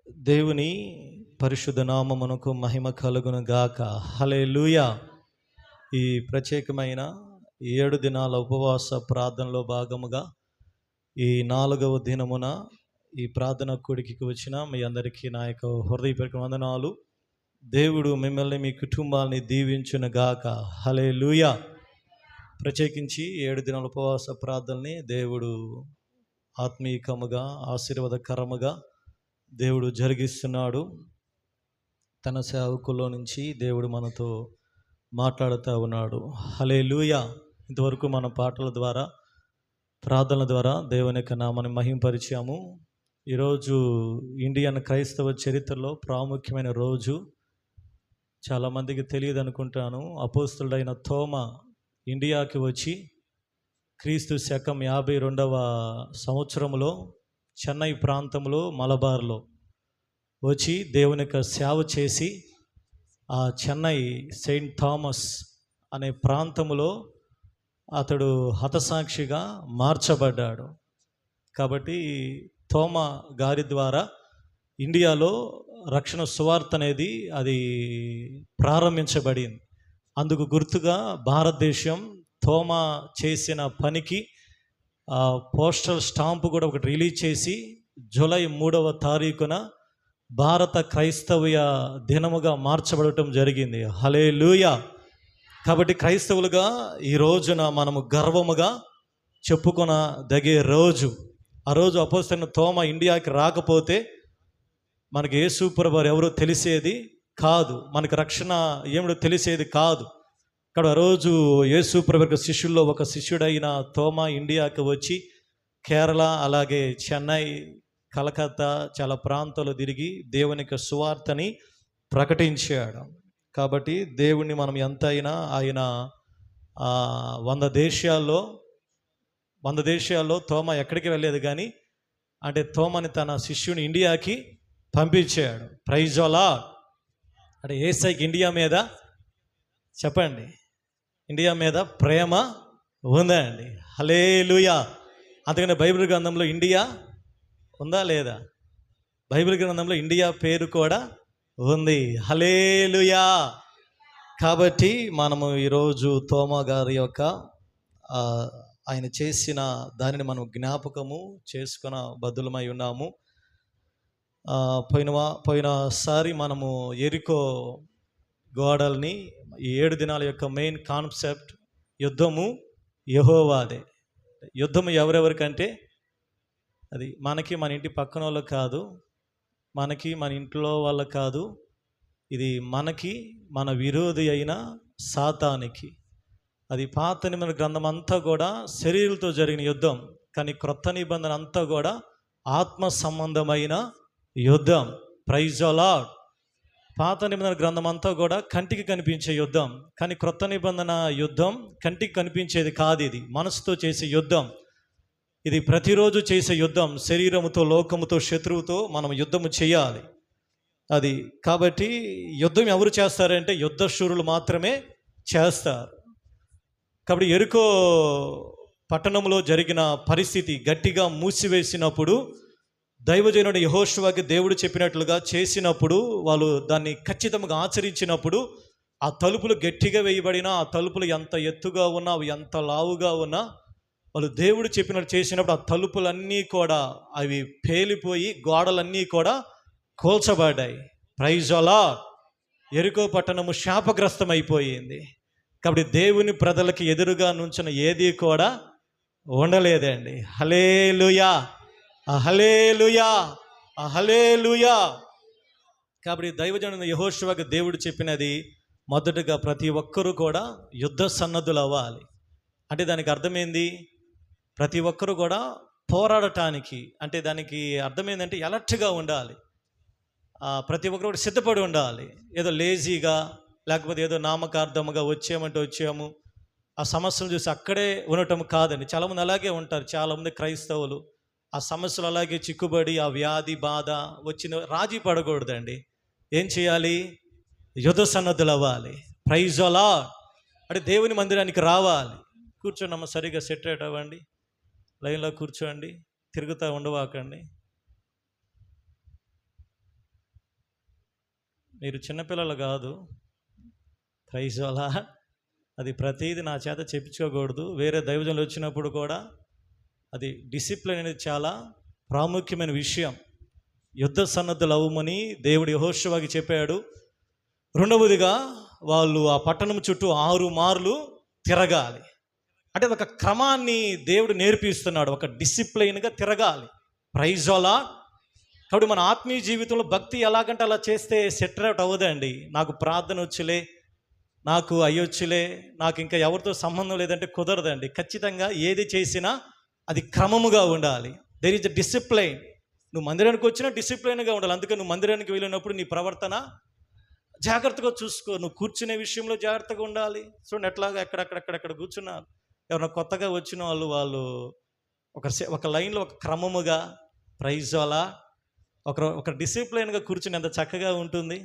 దేవుని పరిశుద్ధ నామమునకు మహిమ కలుగును గాక. హల్లెలూయా. ఈ ప్రత్యేకమైన 7 దినాల ఉపవాస ప్రార్థనలో భాగముగా ఈ 4వ దినమున ఈ ప్రార్థన కూడికి వచ్చిన మీ అందరికీ నా యొక్క హృదయపూర్వక వందనాలు. దేవుడు మిమ్మల్ని మీ కుటుంబాన్ని దీవించును గాక. హల్లెలూయా. ప్రత్యేకించి 7 దినాల ఉపవాస ప్రార్థనని దేవుడు ఆత్మీయకముగా ఆశీర్వాదకరముగా దేవుడు జరిగిస్తున్నాడు. తన సేవకుల్లో నుంచి దేవుడు మనతో మాట్లాడుతూ ఉన్నాడు. హల్లెలూయా. ఇంతవరకు మన పాటల ద్వారా ప్రార్థనల ద్వారా దేవుని యొక్క నామాన్ని మహింపరిచాము. ఈరోజు ఇండియన్ క్రైస్తవ చరిత్రలో ప్రాముఖ్యమైన రోజు. చాలామందికి తెలియదు అనుకుంటాను. అపోస్తలుడైన తోమా ఇండియాకి వచ్చి క్రీస్తు శకం 52వ సంవత్సరంలో చెన్నై ప్రాంతంలో మలబార్లో వచ్చి దేవుని యొక్క సేవ చేసి ఆ చెన్నై సెయింట్ థామస్ అనే ప్రాంతంలో అతడు హతసాక్షిగా మార్చబడ్డాడు. కాబట్టి తోమా గారి ద్వారా ఇండియాలో రక్షణ సువార్త అనేది అది ప్రారంభించబడింది. అందుకు గుర్తుగా భారతదేశం తోమా చేసిన పనికి పోస్టల్ స్టాంపు కూడా ఒకటి రిలీజ్ చేసి జూలై 3వ తారీఖున భారత క్రైస్తవ దినముగా మార్చబడటం జరిగింది. హల్లెలూయా. కాబట్టి క్రైస్తవులుగా ఈ రోజున మనము గర్వముగా చెప్పుకొనదగే రోజు. ఆ రోజు అపోస్తలుడైన తోమా ఇండియాకి రాకపోతే మనకి యేసు ప్రభువు ఎవరో తెలిసేది కాదు, మనకి రక్షణ ఏమిటో తెలిసేది కాదు. ఇక్కడ ఆ రోజు యేసు ప్రభువు శిష్యుల్లో ఒక శిష్యుడైన తోమా ఇండియాకి వచ్చి కేరళ, అలాగే చెన్నై, కలకత్తా చాలా ప్రాంతాలు తిరిగి దేవుని యొక్క సువార్తని ప్రకటించాడు. కాబట్టి దేవుణ్ణి మనం ఎంతైనా ఆయన 100 దేశాల్లో తోమా ఎక్కడికి వెళ్ళలేదు, కానీ అంటే తోమాని తన శిష్యుని ఇండియాకి పంపించాడు. Praise the Lord. అంటే యేసయ్యకి ఇండియా మీద చెప్పండి, ఇండియా మీద ప్రేమ ఉందండి. హల్లెలూయా. అందుకని బైబిల్ గ్రంథంలో ఇండియా ఉందా లేదా? బైబిల్ గ్రంథంలో ఇండియా పేరు కూడా ఉంది. హల్లెలూయా. కాబట్టి మనము ఈరోజు తోమా గారి యొక్క ఆయన చేసిన దానిని మనం జ్ఞాపకము చేసుకున్న బద్దులమై ఉన్నాము. పోయినసారి మనము యెరికో గోడల్ని ఈ 7 దినాల యొక్క మెయిన్ కాన్సెప్ట్ యుద్ధము యెహోవాదే. యుద్ధము ఎవరెవరికంటే అది మనకి, మన ఇంటి పక్కన వాళ్ళకి కాదు, మనకి మన ఇంట్లో వాళ్ళకి కాదు, ఇది మనకి మన విరోధి అయిన సాతానికి. అది పాత నిబంధన గ్రంథం అంతా కూడా శరీరులతో జరిగిన యుద్ధం, కానీ క్రొత్త నిబంధన అంతా కూడా ఆత్మ సంబంధమైన యుద్ధం. Praise the Lord. పాత నిబంధన గ్రంథం అంతా కూడా కంటికి కనిపించే యుద్ధం, కానీ క్రొత్త నిబంధన యుద్ధం కంటికి కనిపించేది కాదు. ఇది మనసుతో చేసే యుద్ధం. ఇది ప్రతిరోజు చేసే యుద్ధం. శరీరముతో, లోకముతో, శత్రువుతో మనం యుద్ధము చేయాలి. అది కాబట్టి యుద్ధం ఎవరు చేస్తారంటే యుద్ధశూరులు మాత్రమే చేస్తారు. కాబట్టి యెరికో పట్టణంలో జరిగిన పరిస్థితి గట్టిగా మూసివేసినప్పుడు దైవజనుడు యెహోషువకి దేవుడు చెప్పినట్లుగా చేసినప్పుడు, వాళ్ళు దాన్ని ఖచ్చితంగా ఆచరించినప్పుడు ఆ తలుపులు గట్టిగా వేయబడినా, ఆ తలుపులు ఎంత ఎత్తుగా ఉన్నా, అవి ఎంత లావుగా ఉన్నా, వాళ్ళు దేవుడు చెప్పినట్టు చేసినప్పుడు ఆ తలుపులన్నీ కూడా అవి పేలిపోయి గోడలన్నీ కూడా కూల్చబడ్డాయి. Praise the lord. యెరికో పట్టణము శాపగ్రస్తం అయిపోయింది. కాబట్టి దేవుని ప్రజలకి ఎదురుగా నుంచిన ఏది కూడా ఉండలేదండి. హల్లెలూయా, హల్లెలూయా, హల్లెలూయా. కాబట్టి దైవజనుడు యెహోషువకు దేవుడు చెప్పినది మొదటగా ప్రతి ఒక్కరూ కూడా యుద్ధ సన్నద్ధులు అవ్వాలి. అంటే దానికి అర్థమైంది, ప్రతి ఒక్కరూ కూడా పోరాడటానికి, అంటే దానికి అర్థమైందంటే అలర్ట్గా ఉండాలి. ప్రతి ఒక్కరు కూడా సిద్ధపడి ఉండాలి. ఏదో లేజీగా లేకపోతే ఏదో నామకార్థముగా వచ్చాము ఆ సమస్యలు చూసి అక్కడే ఉండటం కాదండి. చాలామంది అలాగే ఉంటారు. చాలామంది క్రైస్తవులు ఆ సమస్యలు అలాగే చిక్కుబడి ఆ వ్యాధి బాధ వచ్చిన రాజీ పడకూడదండి. ఏం చేయాలి? యుద్ధ సన్నద్ధులు అవ్వాలి. Praise the Lord. అంటే దేవుని మందిరానికి రావాలి. కూర్చోండి, సరిగా సెట్ అవ్వండి, లైన్లో కూర్చోండి, తిరుగుతూ ఉండవాకండి. మీరు చిన్నపిల్లలు కాదు. ప్రైజ్ అలా అది ప్రతిదీ నా చేత చెప్పించుకోకూడదు. వేరే దైవజనులు వచ్చినప్పుడు కూడా అది డిసిప్లిన్ అనేది చాలా ప్రాముఖ్యమైన విషయం. యుద్ధ సన్నద్ధులు అవ్వమని దేవుడు యెహోషువకి చెప్పాడు. రెండవదిగా వాళ్ళు ఆ పట్టణం చుట్టూ 6 మార్లు తిరగాలి. అంటే ఒక క్రమాన్ని దేవుడు నేర్పిస్తున్నాడు, ఒక డిసిప్లైన్గా తిరగాలి. ప్రైజ్ అలా. కాబట్టి మన ఆత్మీయ జీవితంలో భక్తి ఎలాగంటే అలా చేస్తే సెటిల్ అవుట్ అవ్వదండి. నాకు ప్రార్థన వచ్చులే, నాకు అయ్యొచ్చులే, నాకు ఇంకా ఎవరితో సంబంధం లేదంటే కుదరదండి. ఖచ్చితంగా ఏది చేసినా అది క్రమముగా ఉండాలి. There is a discipline. నువ్వు మందిరానికి వచ్చినా డిసిప్లైన్గా ఉండాలి. అందుకే నువ్వు మందిరానికి వెళ్ళినప్పుడు నీ ప్రవర్తన జాగ్రత్తగా చూసుకో. నువ్వు కూర్చునే విషయంలో జాగ్రత్తగా ఉండాలి. చూడండి ఎట్లాగా ఎక్కడెక్కడ కూర్చున్నారు. ఎవరైనా కొత్తగా వచ్చిన వాళ్ళు ఒక లైన్లో ఒక క్రమముగా, ప్రైజ్ అలా ఒక డిసిప్లైన్గా కూర్చుని ఎంత చక్కగా ఉంటుంది.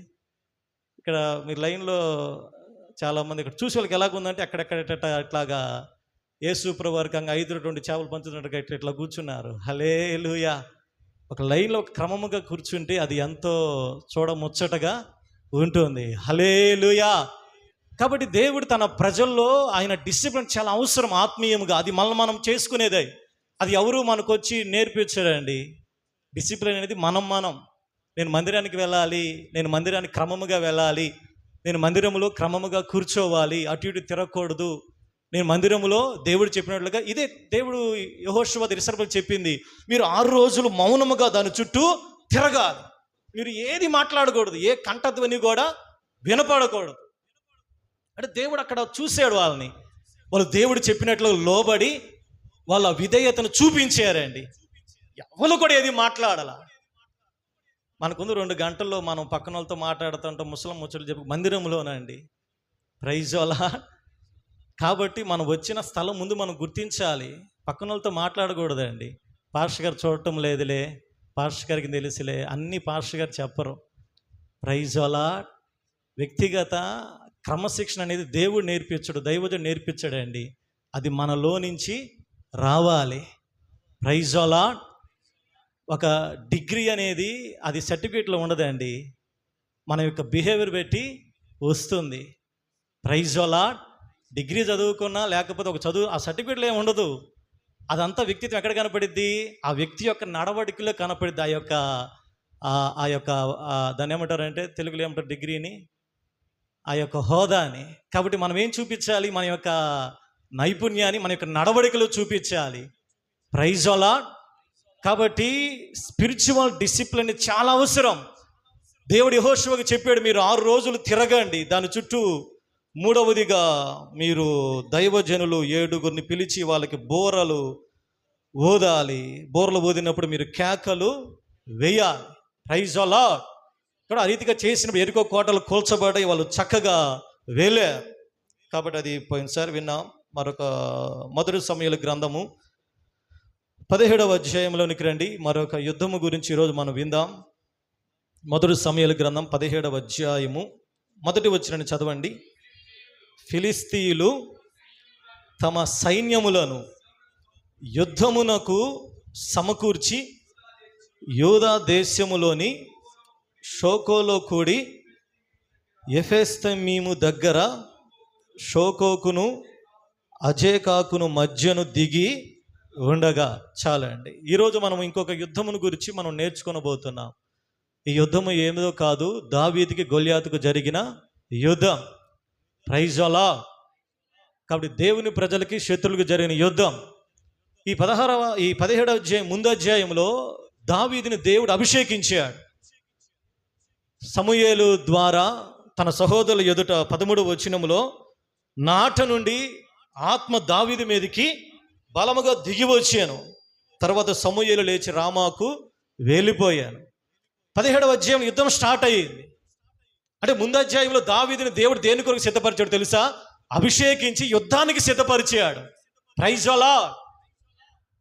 ఇక్కడ మీ లైన్లో చాలామంది ఇక్కడ చూసే వాళ్ళకి ఎలాగుందంటే అక్కడెక్కడ ఇట్లాగా యేసు ప్రభు వారికి 5 చేపలు పంచుతున్నట్టుగా ఇట్లా కూర్చున్నారు. హల్లెలూయా. ఒక లైన్లో ఒక క్రమముగా కూర్చుంటే అది ఎంతో చూడముచ్చటగా ఉంటుంది. హల్లెలూయా. కాబట్టి దేవుడు తన ప్రజల్లో ఆయన డిసిప్లిన్ చాలా అవసరం ఆత్మీయంగా. అది మనం చేసుకునేదే. అది ఎవరు మనకు వచ్చి నేర్పించారండి. డిసిప్లిన్ అనేది మనం నేను మందిరానికి వెళ్ళాలి, నేను మందిరానికి క్రమముగా వెళ్ళాలి, నేను మందిరములో క్రమముగా కూర్చోవాలి, అటు ఇటు తిరగకూడదు, నేను మందిరములో దేవుడు చెప్పినట్లుగా. ఇదే దేవుడు యెహోషువ ఇశ్రాయేలుకు చెప్పింది. మీరు 6 రోజులు మౌనముగా దాని చుట్టూ తిరగాలి. మీరు ఏది మాట్లాడకూడదు, ఏ కంఠధ్వని కూడా వినపడకూడదు. అంటే దేవుడు అక్కడ చూశాడు వాళ్ళని. వాళ్ళు దేవుడు చెప్పినట్లు లోబడి వాళ్ళ విధేయతను చూపించారండి. ఎవరు కూడా ఏది మాట్లాడాల. మనకుందు 2 గంటల్లో మనం పక్కన వాళ్ళతో మాట్లాడుతుంటాం, ముసలం ముచ్చట్లు చెప్పి మందిరంలోనండి. ప్రైజ్ అలా. కాబట్టి మనం వచ్చిన స్థలం ముందు మనం గుర్తించాలి. పక్కన వాళ్ళతో మాట్లాడకూడదండి. పాస్టర్ గారు చూడటం లేదులే, పాస్టర్ గారికి తెలుసులే, అన్ని పాస్టర్ గారు చెప్పరు. ప్రైజ్ అలా. వ్యక్తిగత క్రమశిక్షణ అనేది దేవుడు నేర్పించడు, దైవజుడు నేర్పించడండి. అది మనలో నుంచి రావాలి. ప్రైజ్ అలా. ఒక డిగ్రీ అనేది అది సర్టిఫికేట్లో ఉండదండి, మన యొక్క బిహేవియర్ బట్టి వస్తుంది. ప్రైజ్ అలా. డిగ్రీ చదువుకున్నా లేకపోతే ఒక చదువు ఆ సర్టిఫికేట్లో ఏమి ఉండదు. అదంతా వ్యక్తిత్వం ఎక్కడ కనపడిద్ది? ఆ వ్యక్తి యొక్క నడవడికలో కనపడిద్ది. ఆ యొక్క దాన్ని ఏమంటారంటే తెలుగులో ఏమంటారు డిగ్రీని? ఆ యొక్క హోదాని. కాబట్టి మనం ఏం చూపించాలి? మన యొక్క నైపుణ్యాన్ని మన యొక్క నడవడికలో చూపించాలి. ప్రైజ్ అలా. కాబట్టి స్పిరిచువల్ డిసిప్లిన్ చాలా అవసరం. దేవుడు యెహోషువకి చెప్పాడు, మీరు 6 రోజులు తిరగండి దాని చుట్టూ. మూడవదిగా మీరు దైవజనులు 7 పిలిచి వాళ్ళకి బోరలు ఊదాలి. బోరలు ఊదినప్పుడు మీరు కేకలు వేయాలి. ప్రైజ్ అలా. కూడా ఆ రీతిగా చేసినప్పుడు ఎరుకో కోటలు కూల్చబడి వాళ్ళు చక్కగా వేలారు. కాబట్టి అది పోయినసారి విన్నాం. మరొక మొదటి సమూయేలు గ్రంథము 17వ అధ్యాయంలోనికి రండి. మరొక యుద్ధము గురించి ఈరోజు మనం విందాం. మొదటి సమూయేలు గ్రంథం 17వ అధ్యాయము 1వ వచనాన్ని చదవండి. ఫిలిస్తీయులు తమ సైన్యములను యుద్ధమునకు సమకూర్చి యూదా దేశములోని షోకోలో కూడి ఎఫెస్తమీము దగ్గర షోకోకును అజేకాకును మధ్యను దిగి ఉండగా. చాలండి. ఈరోజు మనం ఇంకొక యుద్ధమును గురించి మనం నేర్చుకొనబోతున్నాం. ఈ యుద్ధము ఏమిదో కాదు, దావీదుకి గొల్యాతుకు జరిగిన యుద్ధం. ప్రైజ్ అలా. కాబట్టి దేవుని ప్రజలకి శత్రువులకు జరిగిన యుద్ధం. ఈ 17వ అధ్యాయం ముందు అధ్యాయంలో దావీదుని దేవుడు అభిషేకించాడు. సమూయేలు ద్వారా తన సహోదరుల ఎదుట 13వ వచనములో నాట నుండి ఆత్మ దావీదు మీదకి బలముగా దిగి వచ్చాను. తర్వాత సమూయేలు లేచి రామాకు వెళ్ళిపోయాను. 17వ అధ్యాయం యుద్ధం స్టార్ట్ అయ్యింది. అంటే ముందు అధ్యాయంలో దావీదుని దేవుడు దేని కొరకు సిద్ధపరిచాడు తెలుసా? అభిషేకించి యుద్ధానికి సిద్ధపరిచాడు. ప్రైజ్ అలా.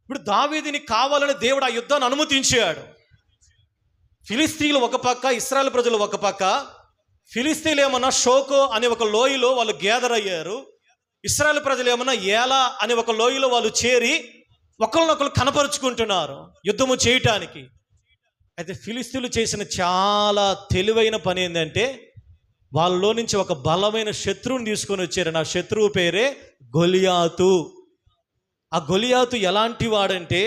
ఇప్పుడు దావీదుని కావాలని దేవుడు ఆ యుద్ధాన్ని అనుమతించాడు. ఫిలిస్తీన్లు ఒక పక్క, ఇశ్రాయేలు ప్రజలు ఒక పక్క. ఫిలిస్తీన్లు ఏమన్నా షోకో అనే ఒక లోయలో వాళ్ళు గ్యాదర్ అయ్యారు. ఇశ్రాయేలు ప్రజలు ఏమన్నా ఏలా అనే ఒక లోయలో వాళ్ళు చేరి ఒకరినొకరు కనపరుచుకుంటున్నారు యుద్ధము చేయటానికి. అయితే ఫిలిస్తీన్లు చేసిన చాలా తెలివైన పని ఏంటంటే వాళ్ళలో నుంచి ఒక బలమైన శత్రువుని తీసుకొని వచ్చారు. ఆ శత్రువు పేరే గొలియాతు. ఆ గొలియాతు ఎలాంటి వాడంటే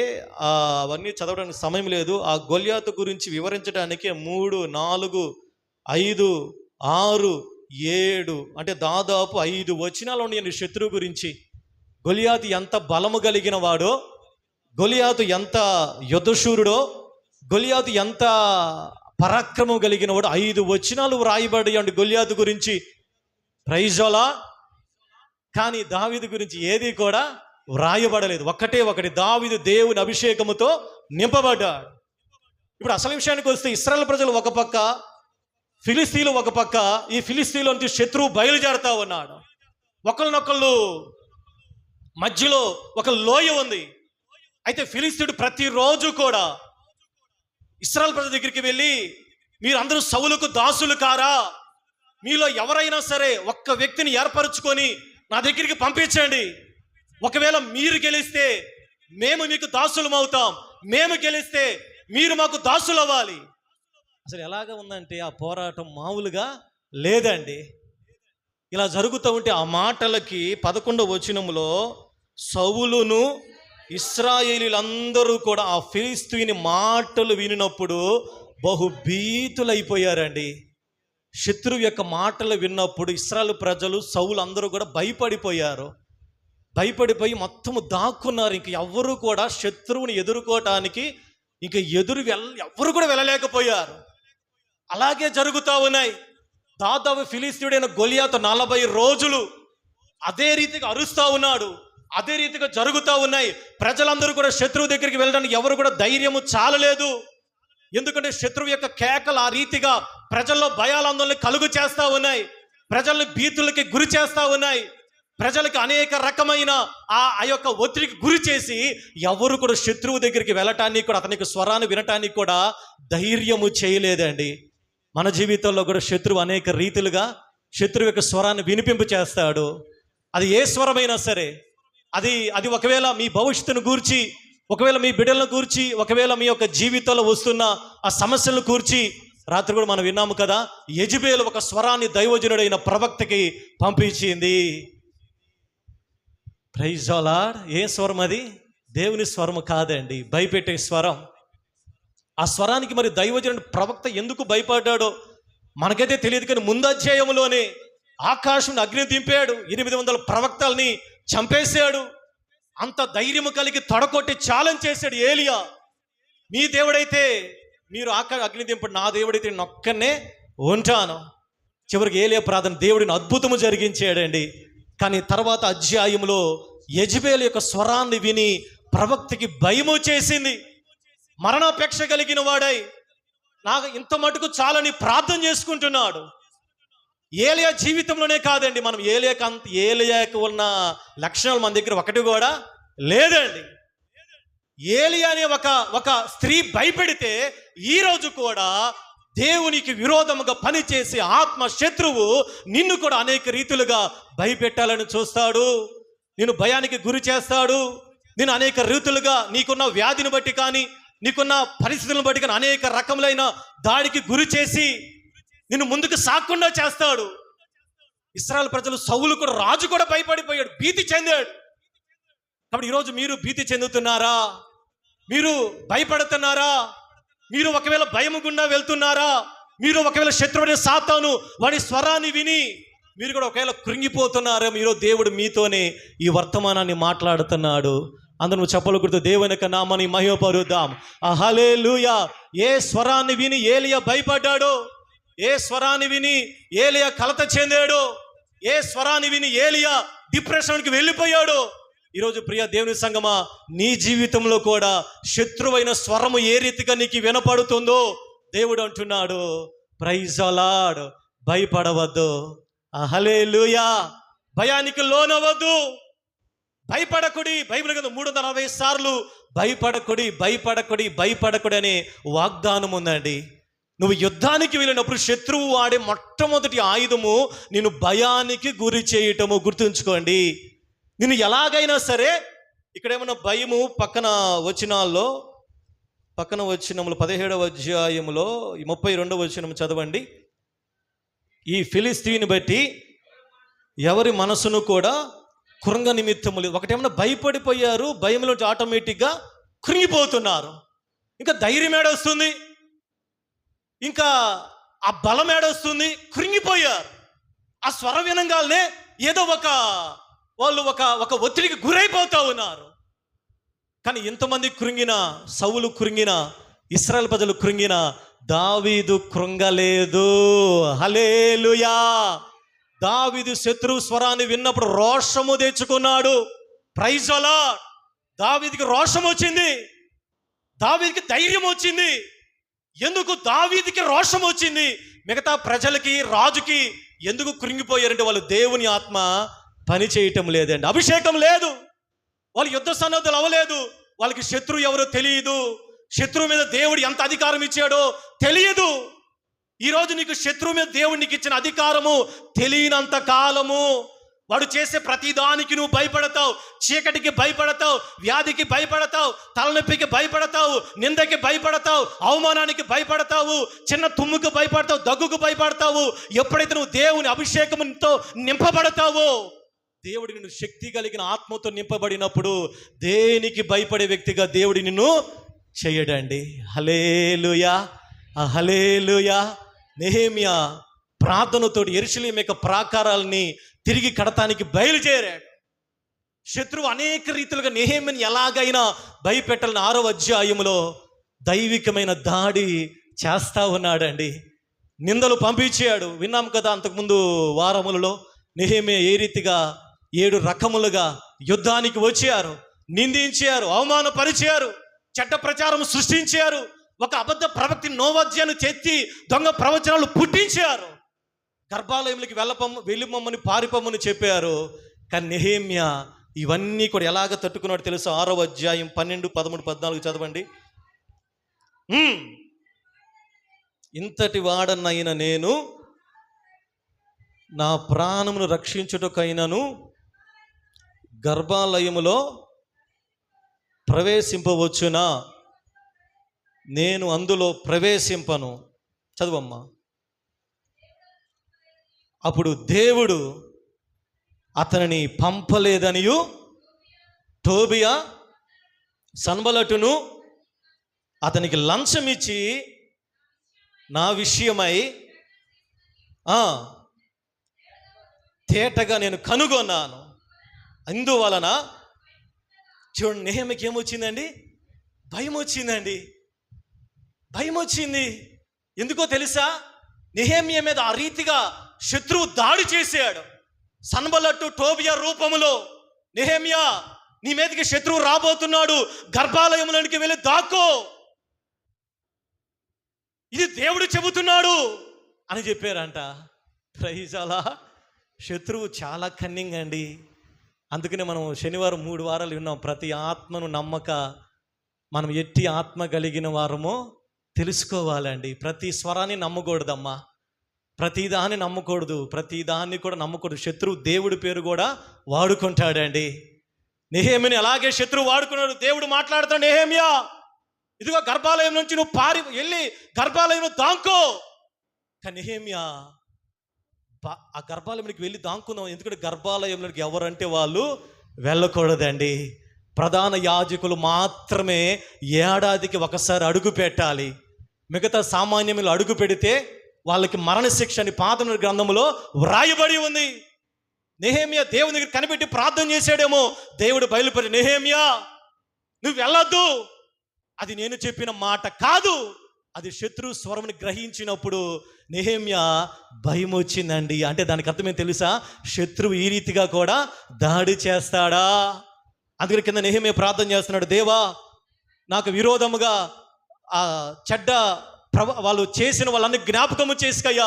అవన్నీ చదవడానికి సమయం లేదు. ఆ గొలియాతు గురించి వివరించడానికి 3, 4, 5, 6, 7 అంటే దాదాపు 5 వచనాలు ఉన్నాయండి శత్రువు గురించి. గొలియాతు ఎంత బలము కలిగిన వాడో, గొలియాతు ఎంత యుద్ధశూరుడో, గొలియాతు ఎంత పరాక్రమం కలిగిన వాడు 5 వచనాలు వ్రాయబడి అండి గొలియాతు గురించి. ప్రైజోలా. కానీ దావీదు గురించి ఏది కూడా వ్రాయబడలేదు. ఒకటి దావీదు దేవుని అభిషేకముతో నింపబడ్డాడు. ఇప్పుడు అసలు విషయానికి వస్తే ఇశ్రాయేలు ప్రజలు ఒక పక్క, ఫిలిస్తీన్లు ఒక పక్క. ఈ ఫిలిస్తీన్లో నుంచి శత్రువు బయలుదేరుతా ఉన్నాడు. ఒకళ్ళనొకళ్ళు మధ్యలో ఒక లోయ ఉంది. అయితే ఫిలిస్తీయుడు ప్రతిరోజు కూడా ఇశ్రాయేలు ప్రజల దగ్గరికి వెళ్ళి, మీరందరూ సౌలుకు దాసులు కారా? మీలో ఎవరైనా సరే ఒక్క వ్యక్తిని ఏర్పరచుకొని నా దగ్గరికి పంపించండి. ఒకవేళ మీరు గెలిస్తే మేము మీకు దాసులం అవుతాం, మేము గెలిస్తే మీరు మాకు దాసులు అవ్వాలి. అసలు ఎలాగ ఉందంటే ఆ పోరాటం మామూలుగా లేదండి. ఇలా జరుగుతూ ఉంటే ఆ మాటలకి 11వ వచనంలో సౌలును ఇశ్రాయేలీలందరూ కూడా ఆ ఫిలిస్తీని మాటలు వినినప్పుడు బహుభీతులైపోయారండి. శత్రువు యొక్క మాటలు విన్నప్పుడు ఇశ్రాయేలు ప్రజలు, సౌలు అందరూ కూడా భయపడిపోయారు. భయపడిపోయి మొత్తము దాక్కున్నారు. ఇంక ఎవ్వరూ కూడా శత్రువుని ఎదుర్కోవటానికి ఇంక ఎవ్వరు కూడా వెళ్ళలేకపోయారు. అలాగే జరుగుతూ ఉన్నాయి. దాదాపు ఫిలిస్తీయుడైన గొలియాతు 40 రోజులు అదే రీతిగా అరుస్తూ ఉన్నాడు. అదే రీతిగా జరుగుతూ ఉన్నాయి. ప్రజలందరూ కూడా శత్రువు దగ్గరికి వెళ్ళడానికి ఎవరు కూడా ధైర్యము చాలలేదు. ఎందుకంటే శత్రువు యొక్క కేకలు ఆ రీతిగా ప్రజల్లో భయాలందరినీ కలుగు చేస్తూ ఉన్నాయి. ప్రజల్ని భీతులకి గురి చేస్తూ ఉన్నాయి. ప్రజలకు అనేక రకమైన ఆ యొక్క ఒత్తిడికి గురి చేసి ఎవరు కూడా శత్రువు దగ్గరికి వెళ్ళటానికి కూడా, అతనికి స్వరాన్ని వినటానికి కూడా ధైర్యము చేయలేదండి. మన జీవితంలో కూడా శత్రువు అనేక రీతిలుగా శత్రువు యొక్క స్వరాన్ని వినిపింపు చేస్తాడు. అది ఏ స్వరమైనా సరే, అది ఒకవేళ మీ భవిష్యత్తును గూర్చి, ఒకవేళ మీ బిడ్డలను గూర్చి, ఒకవేళ మీ యొక్క జీవితంలో వస్తున్న ఆ సమస్యలను గూర్చి. రాత్రి కూడా మనం విన్నాము కదా, యెజబెలు ఒక స్వరాన్ని దైవజనుడైన ప్రవక్తకి పంపించింది. Praise the lord. ఏ స్వరం అది? దేవుని స్వరము కాదండి, భయపెట్టే స్వరం. ఆ స్వరానికి మరి దైవజనుడు ప్రవక్త ఎందుకు భయపడ్డాడో మనకైతే తెలియదు. కానీ ముందు అధ్యాయంలోనే ఆకాశం అగ్ని దింపాడు, 800 ప్రవక్తల్ని చంపేశాడు. అంత ధైర్యము కలిగి తొడకొట్టి ఛాలెంజ్ చేశాడు ఏలియా. మీ దేవుడైతే మీరు అగ్ని దింపడు, నా దేవుడైతే నొక్కనే ఉంటాను. చివరికి ఏలియా ప్రార్థన దేవుడిని అద్భుతము జరిగించాడండి. కానీ తర్వాత అధ్యాయంలో యెజబెలు యొక్క స్వరాన్ని విని ప్రవక్తకి భయము చేసింది. మరణాపేక్ష కలిగిన వాడై నాకు ఇంత మటుకు చాలని ప్రార్థన చేసుకుంటున్నాడు. ఏలియా జీవితంలోనే కాదండి, మనం ఏలియాకు ఉన్న లక్షణాలు మన దగ్గర ఒకటి కూడా లేదండి. ఏలియా అనే ఒక స్త్రీ భయపెడితే ఈరోజు కూడా దేవునికి విరోధముగా పనిచేసే ఆత్మ శత్రువు నిన్ను కూడా అనేక రీతులుగా భయపెట్టాలని చూస్తాడు. నిన్ను భయానికి గురి చేస్తాడు. నేను అనేక రీతులుగా నీకున్న వ్యాధిని బట్టి కానీ, నీకున్న పరిస్థితులను బట్టి కానీ అనేక రకములైన దాడికి గురి చేసి నిన్ను ముందుకు సాగకుండా చేస్తాడు. ఇశ్రాయేలు ప్రజలు, సౌలు కూడా, రాజు కూడా భయపడిపోయాడు, భీతి చెందాడు. కాబట్టి ఈరోజు మీరు భీతి చెందుతున్నారా? మీరు భయపడుతున్నారా? మీరు ఒకవేళ భయము గుండా వెళ్తున్నారా? మీరు ఒకవేళ శత్రువుని సాతాను వాడి స్వరాన్ని విని మీరు కూడా ఒకవేళ కృంగిపోతున్నారా? మీరు దేవుడు మీతోనే ఈ వర్తమానాన్ని మాట్లాడుతున్నాడు. అందరూ చప్పలు కొడుతూ దేవుని యొక్క నామాన్ని మహిమపరుద్దాం. హల్లెలూయా. ఏ స్వరాన్ని విని ఏలియా భయపడ్డాడో, ఏ స్వరాన్ని విని ఏలియా కలత చెందాడో, ఏ స్వరాన్ని విని ఏలియా డిప్రెషన్కి వెళ్ళిపోయాడో, ఈరోజు ప్రియ దేవుని సంగమా, నీ జీవితంలో కూడా శత్రువైన స్వరము ఏ రీతిగా నీకు వినపడుతుందో దేవుడు అంటున్నాడు, ప్రైజ్ ది లార్డ్, భయపడవద్దు. హల్లెలూయా. భయానికి లోనవద్దు, భయపడకుడి. బైబిల్ గ్రంథం 340 సార్లు భయపడకుడి, భయపడకుడి, భయపడకుడి అనే వాగ్దానం ఉందండి. నువ్వు యుద్ధానికి వెళ్ళినప్పుడు శత్రువు వాడే మొట్టమొదటి ఆయుధము నిన్ను భయానికి గురి చేయటము. గుర్తుంచుకోండి. నిన్ను ఎలాగైనా సరే, ఇక్కడేమన్నా భయము పక్కన వచనాల్లో, పక్కన వచనములు 17వ అధ్యాయములో 32వ వచనం చదవండి. ఈ ఫిలిస్తీని బట్టి ఎవరి మనసును కూడా కృంగ నిమిత్తము లేదు. ఒకటేమన్నా భయపడిపోయారు, భయంలో ఆటోమేటిక్గా కృంగిపోతున్నారు. ఇంకా ధైర్యం ఏడొస్తుంది, ఇంకా ఆ బలం ఏడొస్తుంది, కృంగిపోయారు. ఆ స్వరం వినంగానే ఏదో వాళ్ళు ఒక ఒత్తిడికి గురైపోతూ ఉన్నారు. కానీ ఇంతమంది కృంగిన, సౌలు కృంగిన, ఇశ్రాయేలు ప్రజలు కృంగిన, దావీదు కృంగలేదు. హల్లెలూయా. దావీదు శత్రువు స్వరాన్ని విన్నప్పుడు రోషము తెచ్చుకున్నాడు. Praise the lord. దావీదుకి రోషం వచ్చింది, దావీదుకి ధైర్యం వచ్చింది. ఎందుకు దావీదుకి రోషం వచ్చింది? మిగతా ప్రజలకి, రాజుకి ఎందుకు కృంగిపోయారంటే వాళ్ళు దేవుని ఆత్మ పని చేయటం లేదండి, అభిషేకం లేదు, వాళ్ళు యుద్ధ సన్నద్ధులు అవ్వలేదు, వాళ్ళకి శత్రువు ఎవరో తెలియదు, శత్రువు మీద దేవుడు ఎంత అధికారం ఇచ్చాడో తెలియదు. ఈరోజు నీకు శత్రువు మీద దేవుడు నీకు ఇచ్చిన అధికారము తెలియనంత కాలము వాడు చేసే ప్రతిదానికి నువ్వు భయపడతావు. చీకటికి భయపడతావు, వ్యాధికి భయపడతావు, తలనొప్పికి భయపడతావు, నిందకి భయపడతావు, అవమానానికి భయపడతావు, చిన్న తుమ్ముకు భయపడతావు, దగ్గుకు భయపడతావు. ఎప్పుడైతే నువ్వు దేవుని అభిషేకంతో నింపబడతావో, దేవుడి నిన్ను శక్తి కలిగిన ఆత్మతో నింపబడినప్పుడు దేనికి భయపడే వ్యక్తిగా దేవుడి నిన్ను చేయడండి. హల్లెలూయా, హల్లెలూయా. నెహెమ్యా ప్రార్థనతో యెరూషలేము యొక్క ప్రాకారాలని తిరిగి కడతానికి బయలుదేరాడు. శత్రువు అనేక రీతిలుగా నెహెమ్యాని ఎలాగైనా భయపెట్టాలని 6వ అధ్యాయంలో దైవికమైన దాడి చేస్తా ఉన్నాడండి. నిందలు పంపించాడు. విన్నాం కదా అంతకుముందు వారములలో నెహెమ్యా ఏ రీతిగా 7 రకములుగా యుద్ధానికి వచ్చారు, నిందించారు, అవమానపరిచారు, చెడ్డ ప్రచారం సృష్టించారు, ఒక అబద్ధ ప్రవక్తి నోవద్యాన్ని తెచ్చి దొంగ ప్రవచనాలు పుట్టించారు, గర్భాలయంలోకి వెళ్ళిపోమని పారిపోమని చెప్పారు. కానీ నెహెమ్యా ఇవన్నీ కూడా ఎలాగ తట్టుకున్నాడు తెలుసా? 6వ అధ్యాయం 12, 13, 14 చదవండి. ఇంతటి వాడనైన నేను నా ప్రాణమును రక్షించుటకైనను గర్భాలయములో ప్రవేశింపవచ్చునా? నేను అందులో ప్రవేశింపను. చదువమ్మా. అప్పుడు దేవుడు అతనిని పంపలేదనియు టోబియా సన్బలటును అతనికి లంచం ఇచ్చి నా విషయమై తేటగా నేను కనుగొన్నాను. అందువలన చూడండి, నెహెమ్యాకి ఏమొచ్చిందండి? భయం వచ్చిందండి, భయం వచ్చింది. ఎందుకో తెలుసా? నెహెమ్యా మీద ఆ రీతిగా శత్రువు దాడి చేశాడు. సన్బలట్టు టోబియా రూపములో, నెహెమ్యా నీ మీదకి శత్రువు రాబోతున్నాడు, గర్భాలయంలోనికి వెళ్ళి దాక్కో, ఇది దేవుడు చెబుతున్నాడు అని చెప్పారంట. Praise the Lord. శత్రువు చాలా కన్నింగ్ అండి. అందుకనే మనం శనివారం 3 వారాలు విన్నాం, ప్రతి ఆత్మను నమ్మక మనం ఎట్టి ఆత్మ కలిగిన వారమో తెలుసుకోవాలండి. ప్రతి స్వరాన్ని నమ్మకూడదమ్మా, ప్రతిదాన్ని నమ్మకూడదు, ప్రతిదాన్ని కూడా నమ్మకూడదు. శత్రువు దేవుడి పేరు కూడా వాడుకుంటాడండి. నెహెమ్యాని అలాగే శత్రువు వాడుకున్నాడు. దేవుడు మాట్లాడుతాడు, నెహెమ్యా ఇదిగో గర్భాలయం నుంచి నువ్వు వెళ్ళి గర్భాలయంలో దాంకో. కానీ నెహెమ్యా ఆ గర్భాలయంలోకి వెళ్ళి దాంకున్నాం. ఎందుకంటే గర్భాలయంలోకి ఎవరంటే వాళ్ళు వెళ్ళకూడదండి. ప్రధాన యాజకులు మాత్రమే ఏడాదికి ఒకసారి అడుగు పెట్టాలి. మిగతా సామాన్యులు అడుగు పెడితే వాళ్ళకి మరణశిక్ష అని పాత గ్రంథంలో వ్రాయబడి ఉంది. నెహెమ్యా దేవుని దగ్గర కనిపెట్టి ప్రార్థన చేశాడేమో, దేవుడు బయలుపరి, నెహెమ్యా నువ్వు వెళ్ళొద్దు, అది నేను చెప్పిన మాట కాదు. అది శత్రు స్వరముని గ్రహించినప్పుడు నెహెమ్యా భయం వచ్చిందండి. అంటే దానికి అర్థమేం తెలుసా? శత్రువు ఈ రీతిగా కూడా దాడి చేస్తాడా? అందుకని కింద నెహెమ్యా ప్రార్థన చేస్తున్నాడు, దేవా నాకు విరోధముగా ఆ చెడ్డ వాళ్ళు చేసిన వాళ్ళని జ్ఞాపకము చేసుకోయ్యా,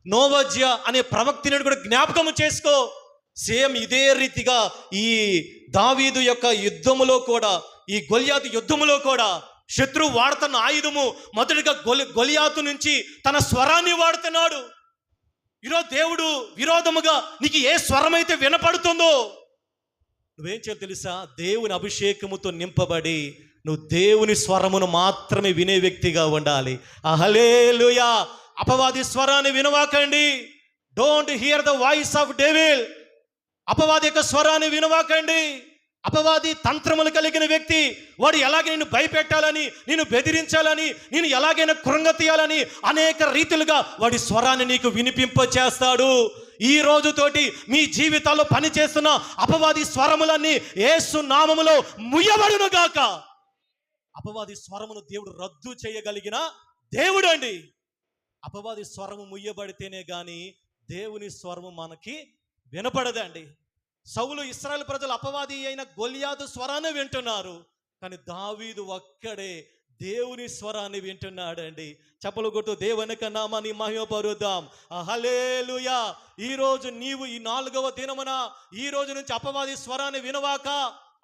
నోవద్య అనే ప్రవక్తిని కూడా జ్ఞాపకము చేసుకో. సేమ్ ఇదే రీతిగా ఈ దావీదు యొక్క యుద్ధములో కూడా, ఈ గొల్యాతు యుద్ధములో కూడా శత్రువు వాడుతున్న ఆయుధము మొదటిగా గొలియాతు నుంచి తన స్వరాన్ని వాడుతున్నాడు. ఈరోజు దేవుడు విరోధముగా నీకు ఏ స్వరం అయితే వినపడుతుందో నువ్వేం చేయాలి తెలుసా? దేవుని అభిషేకముతో నింపబడి నువ్వు దేవుని స్వరమును మాత్రమే వినే వ్యక్తిగా ఉండాలి. హల్లెలూయా. అపవాది స్వరాన్ని వినవాకండి, don't hear the voice of devil. అపవాది యొక్క స్వరాన్ని వినవాకండి. అపవాది తంత్రములు కలిగిన వ్యక్తి. వాడు ఎలాగ నిన్ను భయపెట్టాలని, నిన్ను బెదిరించాలని, నేను ఎలాగైనా కృంగతీయాలని అనేక రీతులుగా వాడి స్వరాన్ని నీకు వినిపింపచేస్తాడు. ఈ రోజుతోటి మీ జీవితాల్లో పనిచేస్తున్న అపవాది స్వరములన్నీ యేసు నామములో ముయ్యబడును గాక. అపవాది స్వరమును దేవుడు రద్దు చేయగలిగిన దేవుడు అండి. అపవాది స్వరము ముయ్యబడితేనే గాని దేవుని స్వరము మనకి వినపడదండి. సౌలు ఇశ్రాయేలు ప్రజలు అపవాది అయిన గొల్యాతు స్వరాన్ని వింటున్నారు, కానీ దావీదు ఒక్కడే దేవుని స్వరాన్ని వింటున్నాడండి. చప్పలు కొట్టు దేవుని నామాన్ని మహిమపరుద్దాం. హల్లెలూయా. ఈరోజు నీవు ఈ 4వ దినమున ఈ రోజు నుంచి అపవాది స్వరాన్ని వినవాక,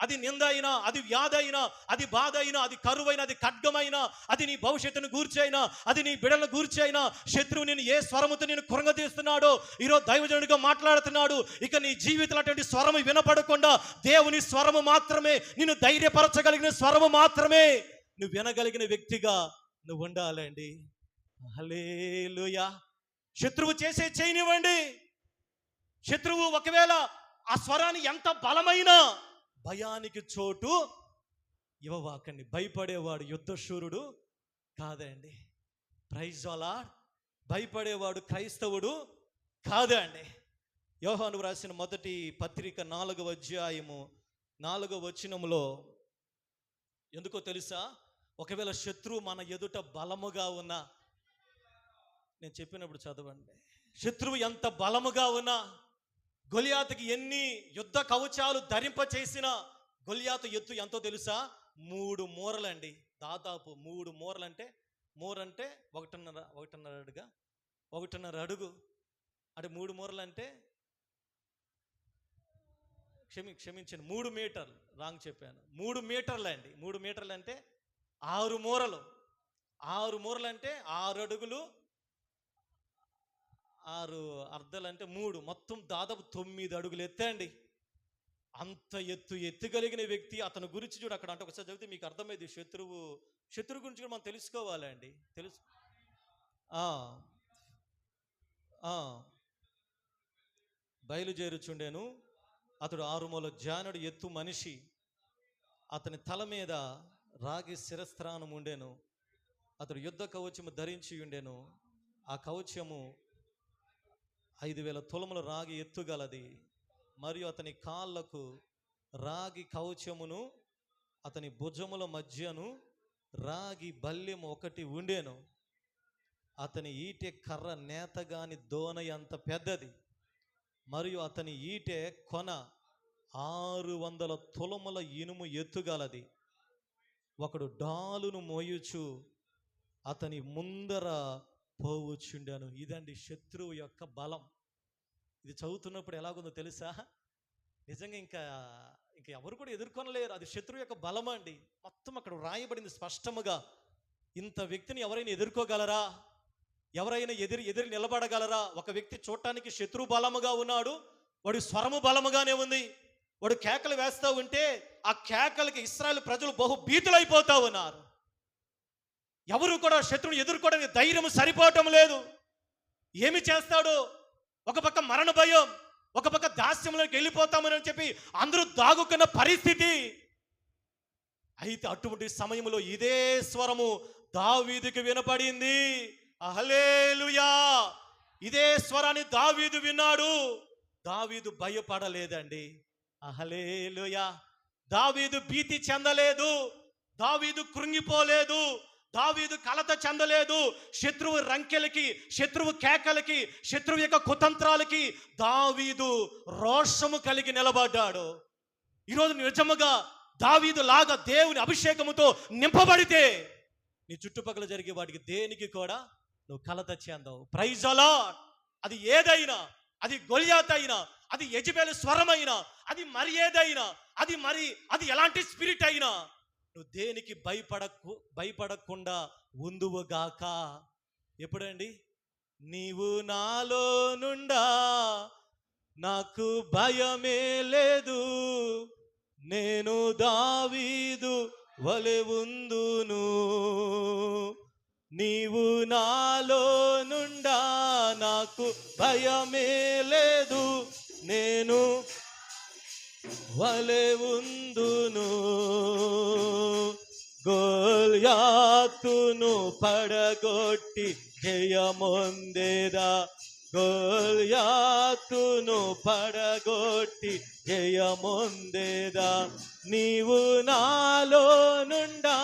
అది నింద అయినా, అది వ్యాధి అయినా, అది బాధ అయినా, అది కరువైనా, అది ఖడ్గమైనా, అది నీ భవిష్యత్తును గూర్చి అయినా, అది నీ బిడ్డలను గూర్చి అయినా, శత్రువు నేను ఏ స్వరముతో నేను కృంగతీస్తున్నాడో ఈరోజు దైవజనుడిగా మాట్లాడుతున్నాడు. ఇక నీ జీవితంలో అటువంటి స్వరము వినపడకుండా దేవుని స్వరము మాత్రమే, నిన్ను ధైర్యపరచగలిగిన స్వరము మాత్రమే నువ్వు వినగలిగిన వ్యక్తిగా నువ్వు ఉండాలండి. హల్లెలూయా. శత్రువు చేసే చేయనివ్వండి. శత్రువు ఒకవేళ ఆ స్వరాన్ని ఎంత బలమైనా భయానికి చోటు ఇవ్వవాకండి. భయపడేవాడు యుద్ధశూరుడు కాదండి. Praise the Lord. భయపడేవాడు క్రైస్తవుడు కాదండి. యోహాను రాసిన మొదటి పత్రిక 4వ అధ్యాయము 4వ వచనములో ఎందుకో తెలుసా, ఒకవేళ శత్రువు మన ఎదుట బలముగా ఉన్నా, నేను చెప్పినప్పుడు చదవండి, శత్రువు ఎంత బలముగా ఉన్నా, గొలియాతుకి ఎన్ని యుద్ధ కవచాలు ధరింప చేసిన, గొలియాతు ఎత్తు ఎంతో తెలుసా? 3 మూరలండి. దాదాపు 3 మూరలంటే, మూరంటే 1.5 అడుగు. అంటే 3 మూరలంటే క్షమించండి 3 మీటర్లు, రాంగ్ చెప్పాను. 3 మీటర్లు అండి. 3 మీటర్లు అంటే 6 మూరలు. 6 మూరలు అంటే 6 అడుగులు, 6 అర్ధలు అంటే 3, మొత్తం దాదాపు 9 అడుగులు ఎత్తండి. అంత ఎత్తుగలిగిన వ్యక్తి. అతని గురించి చూడు అక్కడ. అంటే ఒకసారి చదివితే మీకు అర్థమైంది. శత్రువు గురించి కూడా మనం తెలుసుకోవాలండి. బయలుదేరుచుండెను అతడు 6 మూల జానుడు ఎత్తు మనిషి. అతని తల మీద రాగి శిరస్త్రాణం ఉండెను. అతడు యుద్ధ కవచము ధరించి ఉండెను. ఆ కవచము 5,000 తులముల రాగి ఎత్తుగలది. మరియు అతని కాళ్ళకు రాగి కవచమును, అతని భుజముల మధ్యను రాగి బల్యము ఒకటి ఉండెను. అతని ఈటె కర్ర నేతగాని దోన అంత పెద్దది. మరియు అతని ఈటె కొన 600 తులముల ఇనుము ఎత్తుగలది. ఒకడు డాలును మోయుచు అతని ముందర పోవచ్చుండాను. ఇదండి శత్రువు యొక్క బలం. ఇది చదువుతున్నప్పుడు ఎలాగుందో తెలుసా? నిజంగా ఇంకా ఎవరు కూడా ఎదుర్కొనలేరు. అది శత్రువు యొక్క బలం అండి. మొత్తం అక్కడ రాయబడింది స్పష్టముగా. ఇంత వ్యక్తిని ఎవరైనా ఎదుర్కోగలరా? ఎవరైనా ఎదురు నిలబడగలరా? ఒక వ్యక్తి చూడటానికి శత్రు బలముగా ఉన్నాడు, వాడి స్వరము బలముగానే ఉంది. వాడు కేకలు వేస్తూ ఉంటే ఆ కేకలకి ఇశ్రాయేలు ప్రజలు బహు భీతులైపోతా ఉన్నారు. ఎవరు కూడా శత్రువుని ఎదుర్కోవడానికి ధైర్యం సరిపోవటం లేదు. ఏమి చేస్తాడు? ఒక పక్క మరణ భయం, ఒక పక్క దాస్యంలోకి వెళ్ళిపోతామని చెప్పి అందరూ దాగుకున్న పరిస్థితి. అయితే అటువంటి సమయంలో ఇదే స్వరము దావీదుకి వినపడింది. హల్లెలూయా. ఇదే స్వరాన్ని దావీదు విన్నాడు. దావీదు భయపడలేదండి. హల్లెలూయా. దావీదు భీతి చెందలేదు. దావీదు కృంగిపోలేదు. దావీదు కలత చెందలేదు. శత్రువు రంకెలకి, శత్రువు కేకలకి, శత్రువు యొక్క కుతంత్రాలకి దావీదు రోషము కలిగి నిలబడ్డాడు. ఈరోజు నిజముగా దావీదు లాగా దేవుని అభిషేకముతో నింపబడితే నీ చుట్టుపక్కల జరిగే వాటికి దేనికి కూడా నువ్వు కలత చెందవు. Praise the lord. అది ఏదైనా, అది గొలియాతు అయినా, అది యెజబెలు స్వరమైనా, అది మరి ఏదైనా, అది ఎలాంటి స్పిరిట్ అయినా, నువ్వు దేనికి భయపడకుండా ఉందువుగాక. ఎప్పుడండి? నీవు నాలో నుండా నాకు భయమే లేదు, నేను దావీదు వలె ఉందును. నీవు నాలో నుండా నాకు భయమే లేదు, నేను వలె ఉందును. గొల్యాతును పడగొట్టి జయమొందేదా, గొల్యాతును పడగొట్టి జయమొందేదా. నీవు నాలో నుండా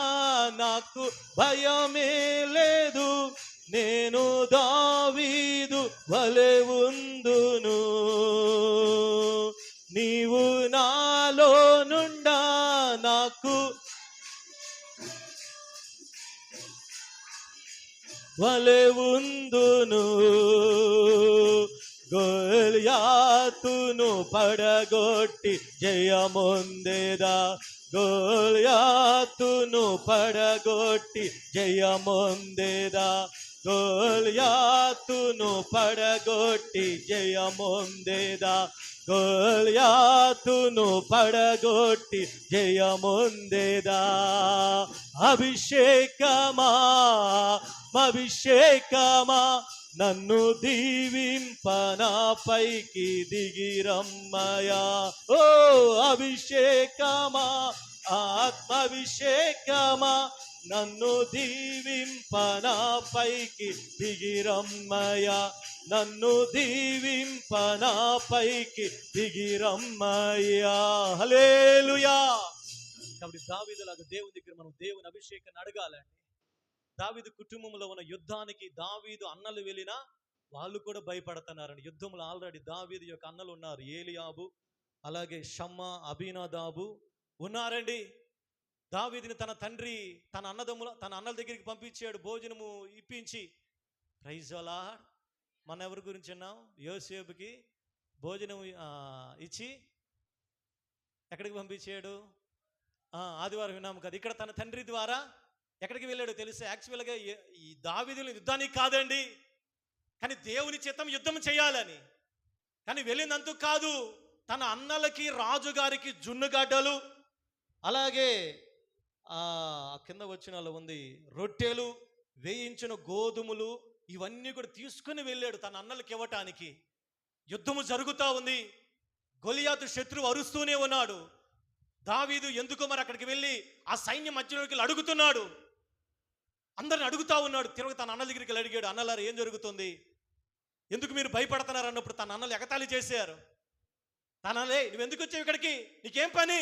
నాకు భయమే లేదు, నేను దావీదు వలె ఉందును. నీవు నాలో నుండా నాకు వలె ఉందును. గొల్యాతును పడగొట్టి జయమొందేదా, గొల్యాతును పడగొట్టి జయమొందేదా, గొల్యాతును పడగొట్టి జయమొందేదా, గొల్యాతును పడగొట్టి జయమొందేదా. అభిషేకమా అభిషేకమా నన్ను దీవింప నాపైకి దిగిరమ్మయా. ఓ అభిషేకమా ఆత్మాభిషేకమా నన్ను దీవింప నాపైకి దిగిరమ్మయా, నన్ను దీవింప నాపైకి దిగిరమ్మయ్యా. హల్లెలూయా. కాబట్టి దావీదులాగా దేవుని దగ్గర మనం దేవుని అభిషేకాన్ని అడగాలండి. దావీదు కుటుంబంలో ఉన్న యుద్ధానికి దావీదు అన్నలు వెళ్ళినా వాళ్ళు కూడా భయపడుతున్నారండి. యుద్ధంలో ఆల్రెడీ దావీదు యొక్క అన్నలు ఉన్నారు, ఏలియాబు, అలాగే షమ్మా, అబీనాదాబు ఉన్నారండి. దావీదుని తన తండ్రి తన అన్నల దగ్గరికి పంపించాడు, భోజనము ఇప్పించి. Praise the Lord. మన ఎవరి గురించి అన్నాం? యోసేపుకి భోజనం ఇచ్చి ఎక్కడికి పంపించాడు? ఆదివారం విన్నాము కదా. ఇక్కడ తన తండ్రి ద్వారా ఎక్కడికి వెళ్ళాడు తెలుసా? యాక్చువల్గా ఈ దావీదుని యుద్ధానికి కాదండి, కానీ దేవుని చిత్తం యుద్ధం చేయాలని. కానీ వెళ్ళినందుకు కాదు, తన అన్నలకి రాజుగారికి జున్నుగడ్డలు, అలాగే కింద వచ్చిన ఉంది రొట్టెలు, వేయించిన గోధుమలు, ఇవన్నీ కూడా తీసుకుని వెళ్ళాడు తన అన్నలకి ఇవ్వటానికి. యుద్ధము జరుగుతూ ఉంది, గొలియాతు శత్రువు అరుస్తూనే ఉన్నాడు. దావీదు ఎందుకు మరి అక్కడికి వెళ్ళి ఆ సైన్యం మధ్యలోకి అడుగుతున్నాడు, అందరిని అడుగుతా ఉన్నాడు. తిరిగి తన అన్నల దగ్గరికి అడిగాడు, అన్నలారు ఏం జరుగుతుంది, ఎందుకు మీరు భయపడుతున్నారు అన్నప్పుడు తన అన్నలు ఎగతాళి చేశారు. తనలే నువ్వెందుకు వచ్చావు ఇక్కడికి, నీకేం పని,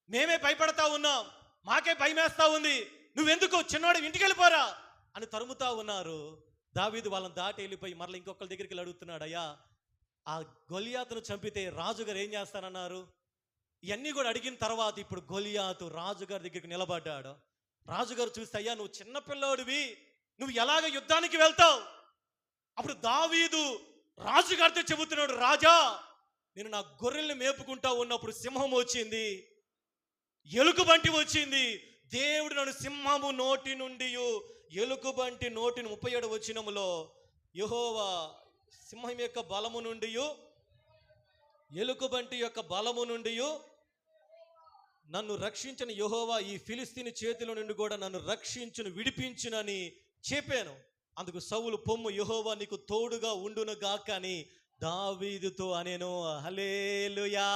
మేమే భయపడతా ఉన్నాం, మాకే భయమేస్తా ఉంది, నువ్వెందుకు చిన్నవాడు ఇంటికి వెళ్ళిపోరా అని తరుముతా ఉన్నారు. దావీదు వాళ్ళని దాటి వెళ్ళిపోయి మరలా ఇంకొకరి దగ్గరికి అడుగుతున్నాడు, అయ్యా ఆ గొలియాతును చంపితే రాజుగారు ఏం చేస్తానన్నారు. ఇవన్నీ కూడా అడిగిన తర్వాత ఇప్పుడు గొలియాతు రాజుగారి దగ్గరికి నిలబడ్డాడు. రాజుగారు చూస్తే, అయ్యా నువ్వు చిన్నపిల్లాడివి, నువ్వు ఎలాగ యుద్ధానికి వెళ్తావు? అప్పుడు దావీదు రాజుగారితో చెబుతున్నాడు, రాజా నేను నా గొర్రెల్ని మేపుకుంటా ఉన్నప్పుడు సింహం వచ్చింది, ఎలుకబంటి వచ్చింది, దేవుడు నన్ను సింహము నోటి నుండి ఎలుకబంటి నోటిని 37 వచనములో యెహోవా సింహం యొక్క బలము నుండి ఎలుకబంటి యొక్క బలము నుండి నన్ను రక్షించిన యెహోవా ఈ ఫిలిస్తీని చేతిలో నుండి కూడా నన్ను రక్షించును, విడిపించునని చెప్పాను. అందుకు సౌలు పొమ్ము, యెహోవా నీకు తోడుగా ఉండును గాక అని దావీదుతో అనేను. హల్లెలూయా.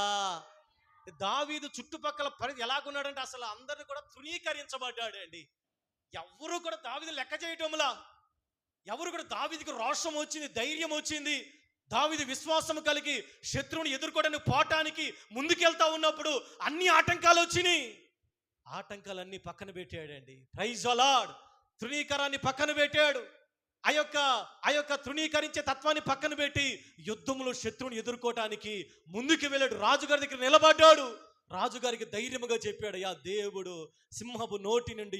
దావీదు చుట్టుపక్కల పరిధి ఎలాగున్నాడంటే అసలు అందరిని కూడా తృణీకరించబడ్డాడండి. ఎవరు కూడా దావీదు లెక్క చేయటంలా, ఎవరు కూడా దావీదుకి రోషం వచ్చింది, ధైర్యం వచ్చింది. దావీదు విశ్వాసం కలిగి శత్రువుని ఎదుర్కోవడానికి పోవటానికి ముందుకెళ్తా ఉన్నప్పుడు అన్ని ఆటంకాలు వచ్చినాయి. ఆటంకాలన్నీ పక్కన పెట్టాడండి. Praise the lord. తృణీకరాన్ని పక్కన పెట్టాడు. ఆ యొక్క తృణీకరించే తత్వాన్ని పక్కన పెట్టి యుద్ధంలో శత్రువుని ఎదుర్కోవటానికి ముందుకు వెళ్ళాడు. రాజుగారి దగ్గర నిలబడ్డాడు. రాజుగారికి ధైర్యముగా చెప్పాడు, అయ్యా దేవుడు సింహపు నోటి నుండి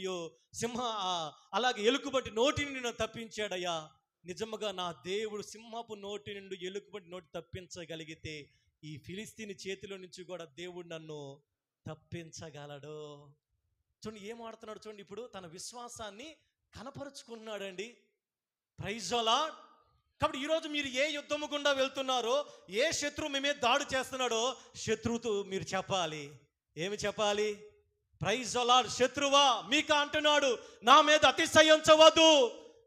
అలాగే ఎలుకబంటి నోటి నుండి నన్ను తప్పించాడయ్యా. నిజముగా నా దేవుడు సింహపు నోటి నుండి ఎలుకబంటి నోటి తప్పించగలిగితే ఈ ఫిలిస్తీని చేతిలో నుంచి కూడా దేవుడు నన్ను తప్పించగలడు. చూడండి ఏం ఆడుతున్నాడు చూడండి. ఇప్పుడు తన విశ్వాసాన్ని కనపరుచుకున్నాడండి. Praise the Lord. కాబట్టి ఈరోజు మీరు ఏ యుద్ధము గుండా వెళ్తున్నారో, ఏ శత్రువు మీ మీద దాడి చేస్తున్నాడో శత్రువుతో మీరు చెప్పాలి. ఏమి చెప్పాలి? Praise the Lord. శత్రువా మీకా అంటున్నాడు, నా మీద అతిశయించవద్దు,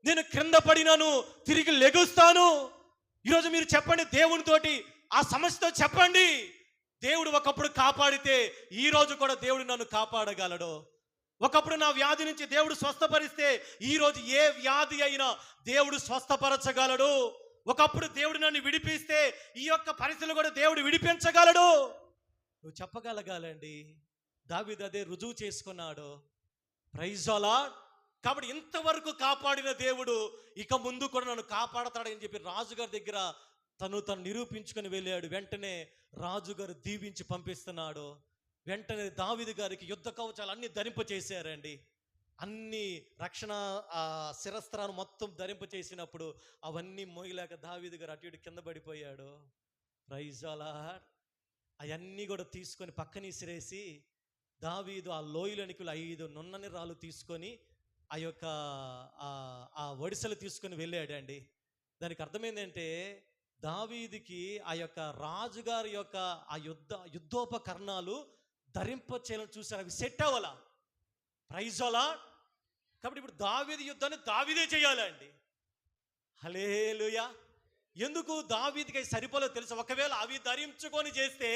నేను క్రింద పడినాను, తిరిగి లెగుస్తాను. ఈరోజు మీరు చెప్పండి దేవునితోటి, ఆ సమస్యతో చెప్పండి. దేవుడు ఒకప్పుడు కాపాడితే ఈరోజు కూడా దేవుడు నన్ను కాపాడగలడు. ఒకప్పుడు నా వ్యాధి నుంచి దేవుడు స్వస్థపరిస్తే ఈరోజు ఏ వ్యాధి అయినా దేవుడు స్వస్థపరచగలడు. ఒకప్పుడు దేవుడు నన్ను విడిపిస్తే ఈ యొక్క పరిస్థితులు కూడా దేవుడు విడిపించగలడు. నువ్వు చెప్పగలగాలండి. దావీదు అదే రుజువు చేసుకున్నాడు. Praise the Lord. కాబట్టి ఇంతవరకు కాపాడిన దేవుడు ఇక ముందు కూడా నన్ను కాపాడతాడని చెప్పి రాజుగారి దగ్గర తను నిరూపించుకొని వెళ్ళాడు. వెంటనే రాజుగారు దీవించి పంపిస్తున్నాడు. వెంటనే దావీదు గారికి యుద్ధ కవచాలు అన్ని ధరింపచేశారండి. అన్ని రక్షణ శిరస్త్రాలు మొత్తం ధరింపచేసినప్పుడు అవన్నీ మోయలేక దావీదు గారు అటు ఇటు కింద పడిపోయాడు. Praise the Lord. అవన్నీ కూడా తీసుకొని పక్కన ఇసిరేసి దావీదు ఆ లోయలోనికి 5 నున్నని రాళ్ళు తీసుకొని ఆ యొక్క ఆ వడిసెలు తీసుకొని వెళ్ళాడండి. దానికి అర్థమైందంటే దావీదుకి ఆ యొక్క రాజుగారి యొక్క ఆ యుద్ధోపకరణాలు ధరింపచేయాలని చూశారు. అవి సెట్ అవ్వాలా. Praise the Lord. కాబట్టి ఇప్పుడు దావీదు యుద్ధాన్ని దావీదే చేయాలండి. హల్లెలూయా. ఎందుకు దావీదుకి సరిపోలో తెలుసా? ఒకవేళ అవి ధరించుకొని చేస్తే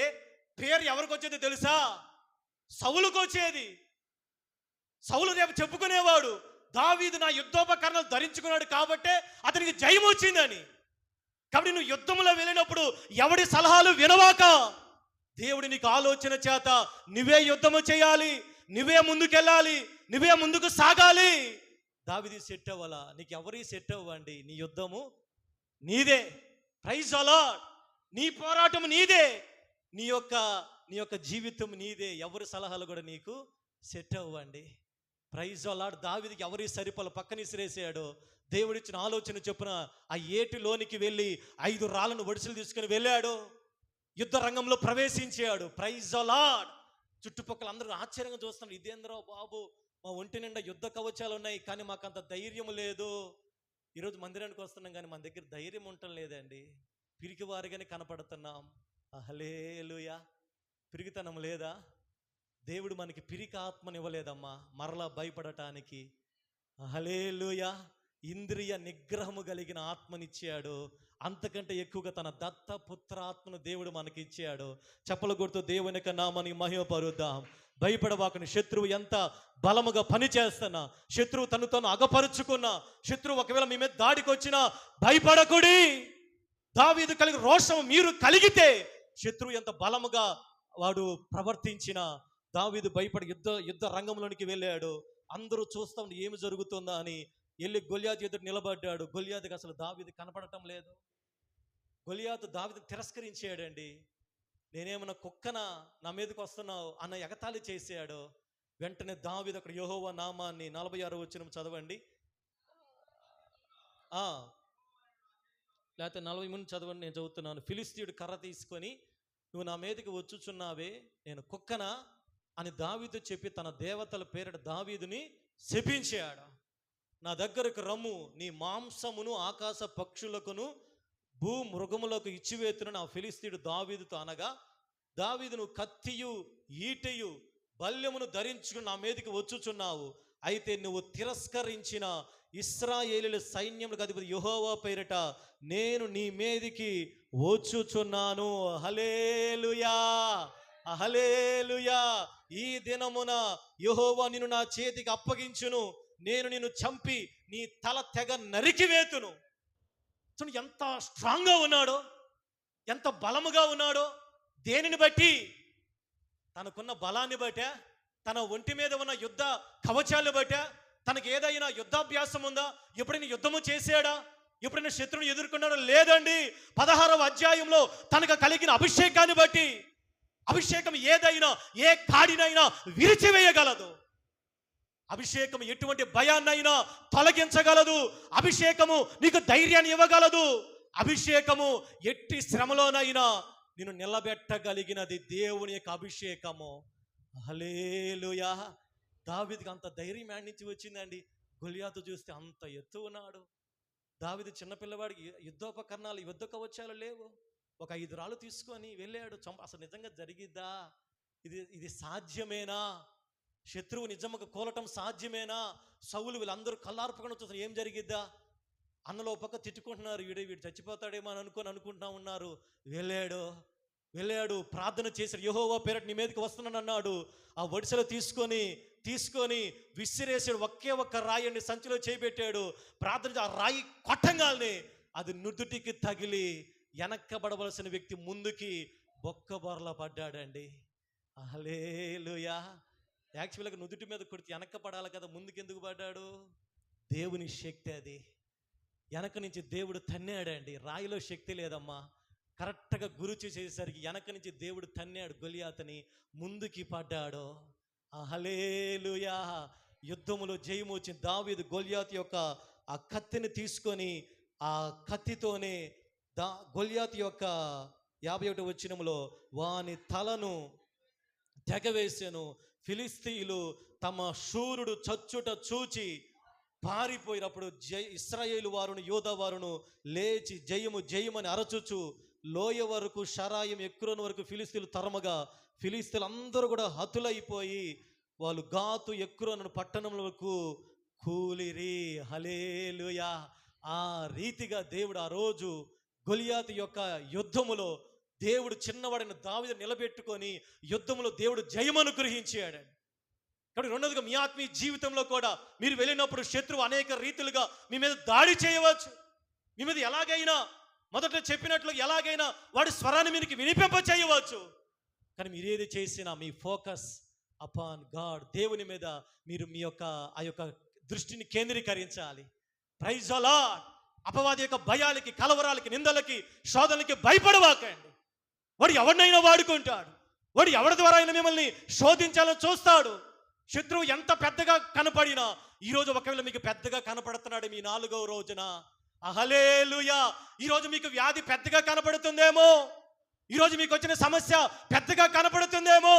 పేరు ఎవరికి వచ్చేది తెలుసా? సౌలుకు వచ్చేది. సౌలు రేపు చెప్పుకునేవాడు, దావీదు నా యుద్ధోపకరణాలు ధరించుకున్నాడు కాబట్టే అతనికి జయం వచ్చిందని. కాబట్టి నువ్వు యుద్ధంలో వెళ్ళినప్పుడు ఎవడి సలహాలు వినవాక, దేవుడి నీకు ఆలోచన చేత నువ్వే యుద్ధము చేయాలి, నువ్వే ముందుకెళ్ళాలి, నువ్వే ముందుకు సాగాలి. దావీదు సెట్ అవ్వాలా? నీకు ఎవరి సెట్ అవ్వండి. నీ యుద్ధము నీదే. Praise the Lord. నీ పోరాటం నీదే, నీ యొక్క జీవితం నీదే. ఎవరి సలహాలు కూడా నీకు సెట్ అవ్వండి. Praise the lord. దావీదుకి ఎవరి సరిపలు పక్కన ఇసిరేసాడు. దేవుడిచ్చిన ఆలోచన చొప్పున ఆ ఏటిలోనికి వెళ్ళి 5 రాళ్ళను వడిసెలు తీసుకుని వెళ్ళాడు. యుద్ధ రంగంలో ప్రవేశించాడు. Praise the Lord. చుట్టుపక్కల అందరూ ఆశ్చర్యంగా చూస్తున్నారు. ఇదేంద్రో బాబు, మా ఒంటి నిండా యుద్ధ కవచాలు ఉన్నాయి కానీ మాకు అంత ధైర్యం లేదు. ఈరోజు మందిరానికి వస్తున్నాం కానీ మన దగ్గర ధైర్యం ఉండటం లేదండి. పిరికివారిగానే కనపడుతున్నాం. హల్లెలూయా. పిరికితనం లేదా? దేవుడు మనకి పిరికి ఆత్మనివ్వలేదమ్మా మరలా భయపడటానికి. హల్లెలూయా. ఇంద్రియ నిగ్రహము కలిగిన ఆత్మనిచ్చాడు. అంతకంటే ఎక్కువగా తన దత్త పుత్రాత్మను దేవుడు మనకి ఇచ్చాడు. చప్పలు కొడుతూ దేవుని యొక్క నామాన్ని మహిమపరుద్దాం. భయపడవాకని. శత్రువు ఎంత బలముగా పని చేస్తున్నా, శత్రువు తను అగపరుచుకున్నా, శత్రువు ఒకవేళ మీ మీద దాడికి వచ్చినా భయపడకుడి. దావీదు కలిగిన రోషం మీరు కలిగితే శత్రువు ఎంత బలముగా వాడు ప్రవర్తించిన దావీదు భయపడి యుద్ధ రంగంలోనికి వెళ్ళాడు. అందరూ చూస్తా ఉండి ఏమి జరుగుతుందా అని వెళ్ళి గొల్యాతు ఎదురు నిలబడ్డాడు. గొల్యాతుకి అసలు దావీదు కనపడటం లేదు. గొల్యాతు దావీదుని తిరస్కరించాడండి. నేనేమన్నా కుక్కన నా మీదకి వస్తున్నావు అన్న ఎగతాళి చేశాడు. వెంటనే దావీదు అక్కడ యెహోవా నామాన్ని 46వ వచనం చదవండి. లేకపోతే 40 చదవండి, నేను చదువుతున్నాను. ఫిలిస్తీయుడు కర్ర తీసుకొని, నువ్వు నా మీదకి వచ్చుచున్నావే, నేను కుక్కనా అని దావీదు చెప్పి తన దేవతల పేరిట దావీదుని శపించాడు. నా దగ్గరకు రమ్ము, నీ మాంసమును ఆకాశ పక్షులకును భూ మృగములకు ఇచ్చివేతును నా ఫిలిస్తీయుడు దావీదుతో అనగా, దావీదు నువ్వు కత్తియు ఈటెయు బల్యమును ధరించుకుని నా మీదకి వచ్చుచున్నావు. అయితే నువ్వు తిరస్కరించిన ఇశ్రాయేలీయుల సైన్యములకు అధిపతి యెహోవా పేరిట నేను నీ మీదికి వచ్చుచున్నాను. హల్లెలూయా, హల్లెలూయా. ఈ దినమున యెహోవా నిన్ను నా చేతికి అప్పగించును, నేను నిన్ను చంపి నీ తల తెగ నరికివేతును. చూడు ఎంత స్ట్రాంగ్గా ఉన్నాడో, ఎంత బలముగా ఉన్నాడో. దేనిని బట్టి? తనకున్న బలాన్ని బట్టే, తన ఒంటి మీద ఉన్న యుద్ధ కవచాలను బట్టే, తనకి ఏదైనా యుద్ధాభ్యాసం ఉందా? ఎప్పుడైనా యుద్ధము చేశాడా? ఎప్పుడైనా శత్రువుని ఎదుర్కొన్నాడో? లేదండి. 16వ అధ్యాయంలో తనకు కలిగిన అభిషేకాన్ని బట్టి. అభిషేకం ఏదైనా ఏ కాడినైనా విరిచివేయగలదు. అభిషేకం ఎటువంటి భయాన్నైనా తొలగించగలదు. అభిషేకము నీకు ధైర్యాన్ని ఇవ్వగలదు. అభిషేకము ఎట్టి శ్రమలోనైనా నిన్ను నిలబెట్టగలిగినది దేవుని యొక్క అభిషేకము. హల్లెలూయా. దావీదుకి అంత ధైర్యం యాడ్ నుంచి వచ్చిందండి. గొల్యాతు చూస్తే అంత ఎత్తు ఉన్నాడు. దావీదు చిన్నపిల్లవాడికి యుద్ధోపకరణాలు యుద్ధ కవచాలు లేవు. ఒక 5 రాళ్ళు తీసుకొని వెళ్ళాడు. అసలు నిజంగా జరిగిద్దా? ఇది సాధ్యమేనా? శత్రువు నిజంగా కూలటం సాధ్యమేనా? సౌలు వీళ్ళందరూ కళ్ళార్పకుండా చూస్తున్నారు, ఏం జరిగిద్దా? అన్నలో పక్క తిట్టుకుంటున్నారు, వీడు చచ్చిపోతాడేమో అని అనుకుంటా ఉన్నారు. వెళ్ళాడు, ప్రార్థన చేశాడు, యెహోవా పేరట నీ మీదకి వస్తున్నాను అన్నాడు. ఆ వడిసెలు తీసుకొని విసిరేసాడు. ఒకే ఒక్క రాయిని సంచిలో చేపెట్టాడు. ప్రార్థన, ఆ రాయి కొట్టంగాల్ని అది నుదుటికి తగిలి వెనక్కబడవలసిన వ్యక్తి ముందుకి బొక్కబొరలా పడ్డాడండి. హల్లెలూయా. యాక్చువల్గా నుదుటి మీద కొడితే వెనక్క పడాలి కదా, ముందుకు ఎందుకు పడ్డాడు? దేవుని శక్తి అది. వెనక నుంచి దేవుడు తన్నాడండి. రాయిలో శక్తి లేదమ్మా. కరెక్ట్గా గురి చేసేసరికి వెనక నుంచి దేవుడు తన్నాడు గొలియాతుని, ముందుకి పడ్డాడు. హల్లెలూయా. యుద్ధములో జయము వచ్చింది. దావీదు గొలియాతు యొక్క ఆ కత్తిని తీసుకొని ఆ కత్తితోనే గొలియాతు యొక్క 51వ వచనములో వాని తలను తెగవేశాను. ఫిలిస్తీయులు తమ శూరుడు చచ్చుట చూచి పారిపోయినప్పుడు ఇశ్రాయేలు వారును యూదా వారును లేచి జయమని అరచుచు లోయ వరకు షరాయం ఎక్రోను వరకు ఫిలిస్తీయులు తరమగా ఫిలిస్తీయులు అందరూ కూడా హతులైపోయి వాళ్ళు గాతు ఎక్రోను పట్టణములకు కూలిరి. హల్లెలూయా. ఆ రీతిగా దేవుడు ఆ రోజు గొలియాతు యొక్క యుద్ధములో దేవుడు చిన్నవాడిని దావీదు నిలబెట్టుకొని యుద్ధంలో దేవుడు జయమను గ్రహించాడు. కాబట్టి రెండోదిగా మీ ఆత్మీయ జీవితంలో కూడా మీరు వెళ్ళినప్పుడు శత్రువు అనేక రీతులుగా మీ మీద దాడి చేయవచ్చు. మీ మీద ఎలాగైనా మొదట చెప్పినట్లు ఎలాగైనా వాడి స్వరాన్ని మీకు వినిపింప చేయవచ్చు. కానీ మీరు ఏది చేసినా మీ ఫోకస్ అపాన్ గాడ్, దేవుని మీద మీరు మీ యొక్క ఆ యొక్క దృష్టిని కేంద్రీకరించాలి. Praise the lord. అపవాది యొక్క భయాలకి, కలవరాలకి, నిందలకి, శోధనలకి భయపడవాకండి. వాడు ఎవరినైనా వాడుకుంటాడు. వాడు ఎవరి ద్వారా అయినా మిమ్మల్ని శోధించాలని చూస్తాడు. శత్రువు ఎంత పెద్దగా కనపడినా ఈరోజు ఒకవేళ మీకు పెద్దగా కనపడుతున్నాడు మీ 4వ రోజున. హల్లెలూయా. ఈరోజు మీకు వ్యాధి పెద్దగా కనపడుతుందేమో, ఈరోజు మీకు వచ్చిన సమస్య పెద్దగా కనపడుతుందేమో,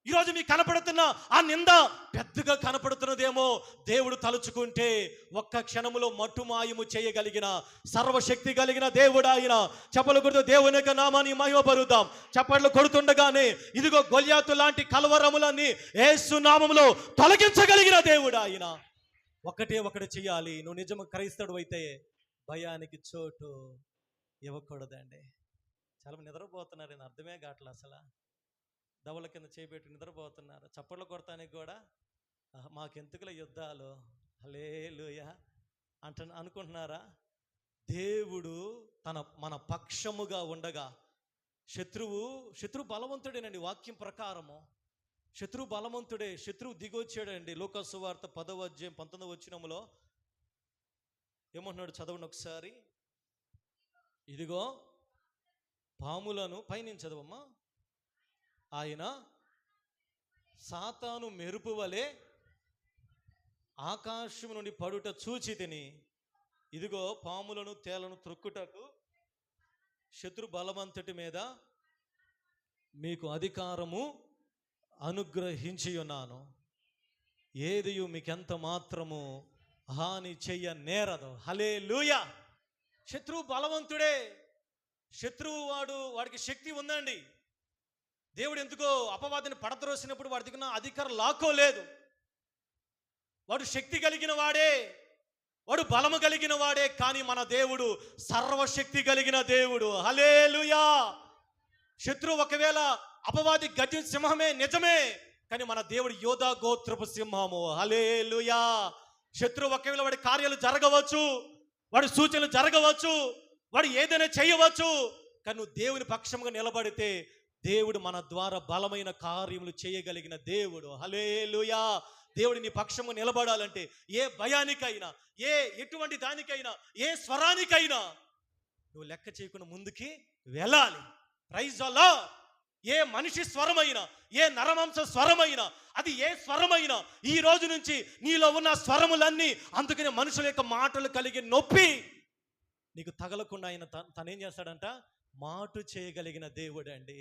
ఈరోజు మీకు కనపడుతున్న ఆ నింద పెద్దగా కనపడుతున్నదేమో. దేవుడు తలుచుకుంటే ఒక్క క్షణములో మట్టుమాయము చేయగలిగిన సర్వశక్తి కలిగిన దేవుడు ఆయన. చప్పట్లు కొడుతూ దేవుని యొక్క నామాన్ని మహిమపరుద్దాం. చప్పట్లు కొడుతుండగానే ఇదిగో గొలియాతు లాంటి కలవరములన్నీ యేసు నామములో తొలగించగలిగిన దేవుడు ఆయన. ఒకటి చేయాలి. నువ్వు నిజంగా క్రైస్తవుడు అయితే భయానికి చోటు ఇవ్వకూడదండి. చాలా నిద్రపోతున్నారు, నేను అర్థమే కావట్లేదు. అసలు దవల కింద చేయబెట్టి నిద్రపోతున్నారు. చప్పట్లు కొడతానికి కూడా మాకెందుకుల యుద్ధాలు, హల్లెలూయా అనుకుంటున్నారా? దేవుడు మన పక్షముగా ఉండగా శత్రువు బలవంతుడేనండి. వాక్యం ప్రకారము శత్రువు బలవంతుడే. శత్రువు దిగొచ్చాడండి. లూకా సువార్త 10వ అధ్యాయం 19వ వచనములో ఏమంటున్నాడు? చదవండి ఒకసారి. ఇదిగో పాములను పైనుంచి చదవమ్మా. ఆయన సాతాను మెరుపు వలె ఆకాశం నుండి పడుట చూచి తిని, ఇదిగో పాములను తేలను త్రొక్కుటకు శత్రు బలవంతుటి మీద మీకు అధికారము అనుగ్రహించి ఉన్నాను. ఏదియు మీకెంత మాత్రము హాని చెయ్య నేరదు. హల్లెలూయా. శత్రువు బలవంతుడే. వాడికి శక్తి ఉందండి. దేవుడు ఎందుకో అపవాదిని పడద్రోసినప్పుడు వాడి దగ్గర అధికారం లాక్కోలేదు. వాడు శక్తి కలిగిన వాడే, వాడు బలము కలిగిన వాడే. కానీ మన దేవుడు సర్వశక్తి కలిగిన దేవుడు. హల్లెలూయా. శత్రువు ఒకవేళ అపవాది గర్జన సింహమే, నిజమే. కానీ మన దేవుడు యోధా గోత్రపు సింహము. హల్లెలూయా. శత్రువు ఒకవేళ వాడి కార్యాలు జరగవచ్చు, వాడి సూచనలు జరగవచ్చు, వాడు ఏదైనా చేయవచ్చు. కానీ నువ్వు దేవుని పక్షంగా నిలబడితే దేవుడు మన ద్వారా బలమైన కార్యములు చేయగలిగిన దేవుడు. హల్లెలూయా. దేవుడు నీ పక్షము నిలబడాలంటే ఏ భయానికైనా, ఎటువంటి దానికైనా, ఏ స్వరానికైనా నువ్వు లెక్క చేయకుండా ముందుకి వెళ్ళాలి. Praise the lord. ఏ మనిషి స్వరమైనా, ఏ నరమాంస స్వరమైనా, అది ఏ స్వరమైనా ఈ రోజు నుంచి నీలో ఉన్న స్వరములన్నీ, అందుకనే మనుషుల యొక్క మాటలు కలిగి నొప్పి నీకు తగలకుండా ఆయన తనేం చేస్తాడంట? మాటు చేయగలిగిన దేవుడు అండి.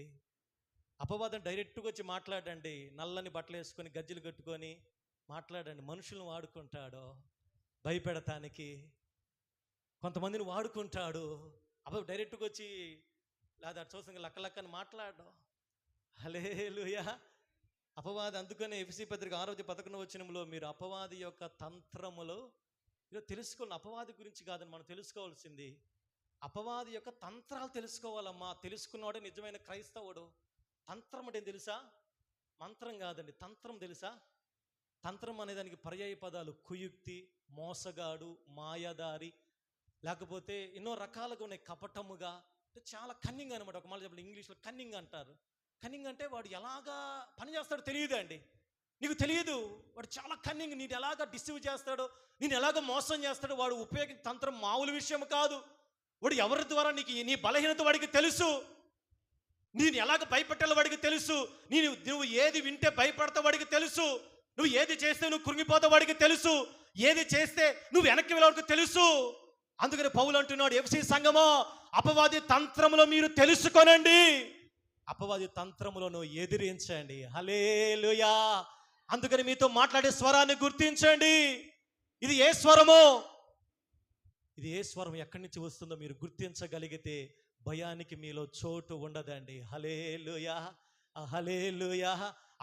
అపవాదం డైరెక్ట్గా వచ్చి మాట్లాడండి. నల్లని బట్టలు వేసుకొని గజ్జలు కట్టుకొని మాట్లాడండి. మనుషులను వాడుకుంటాడు భయపెడతానికి, కొంతమందిని వాడుకుంటాడు. అప్పుడు డైరెక్ట్గా వచ్చి లేదా చూసిన లక్కని మాట్లాడడం. హల్లెలూయా. అపవాది అందుకనే ఎఫెసీ పత్రిక 6:11 మీరు అపవాది యొక్క తంత్రములో తెలుసుకోండి. అపవాది గురించి కాదని మనం తెలుసుకోవాల్సింది, అపవాది యొక్క తంత్రాలు తెలుసుకోవాలమ్మా. తెలుసుకున్నవాడే నిజమైన క్రైస్తవుడు. తంత్రం అంటే తెలుసా? మంత్రం కాదండి, తంత్రం తెలుసా? తంత్రం అనే దానికి పర్యాయ పదాలు కుయుక్తి, మోసగాడు, మాయాదారి, లేకపోతే ఎన్నో రకాలుగా ఉన్నాయి. కపటముగా, చాలా కన్నింగ్ అనమాట. ఒక మాట చెప్పండి, ఇంగ్లీష్లో కన్నింగ్ అంటారు. కన్నింగ్ అంటే వాడు ఎలాగా పని చేస్తాడో తెలియదు అండి. నీకు తెలియదు, వాడు చాలా కన్నింగ్. నేను ఎలాగ డిసీవ్ చేస్తాడో, నేను ఎలాగ మోసం చేస్తాడో వాడు ఉపయోగించే తంత్రం మామూలు విషయం కాదు. వాడు ఎవరి ద్వారా నీ బలహీనత వాడికి తెలుసు. నేను ఎలాగ భయపెట్టాలో వాడికి తెలుసు. నువ్వు ఏది వింటే భయపడతా వాడికి తెలుసు. నువ్వు ఏది చేస్తే నువ్వు కృంగిపోతా వాడికి తెలుసు. ఏది చేస్తే నువ్వు వెనక్కి వెళ్ళడానికి తెలుసు. అందుకని పౌలు అంటున్నాడు, ఎఫెసీ సంఘమా, అపవాది తంత్రములో మీరు తెలుసుకొనండి. అపవాది తంత్రములను ఎదిరించండి. హల్లెలూయా. అందుకని మీతో మాట్లాడే స్వరాన్ని గుర్తించండి. ఇది ఏ స్వరమో, ఇది ఏ స్వరం ఎక్కడి నుంచి వస్తుందో మీరు గుర్తించగలిగితే భయానికి మీలో చోటు ఉండదండి. హల్లెలూయా, హల్లెలూయా.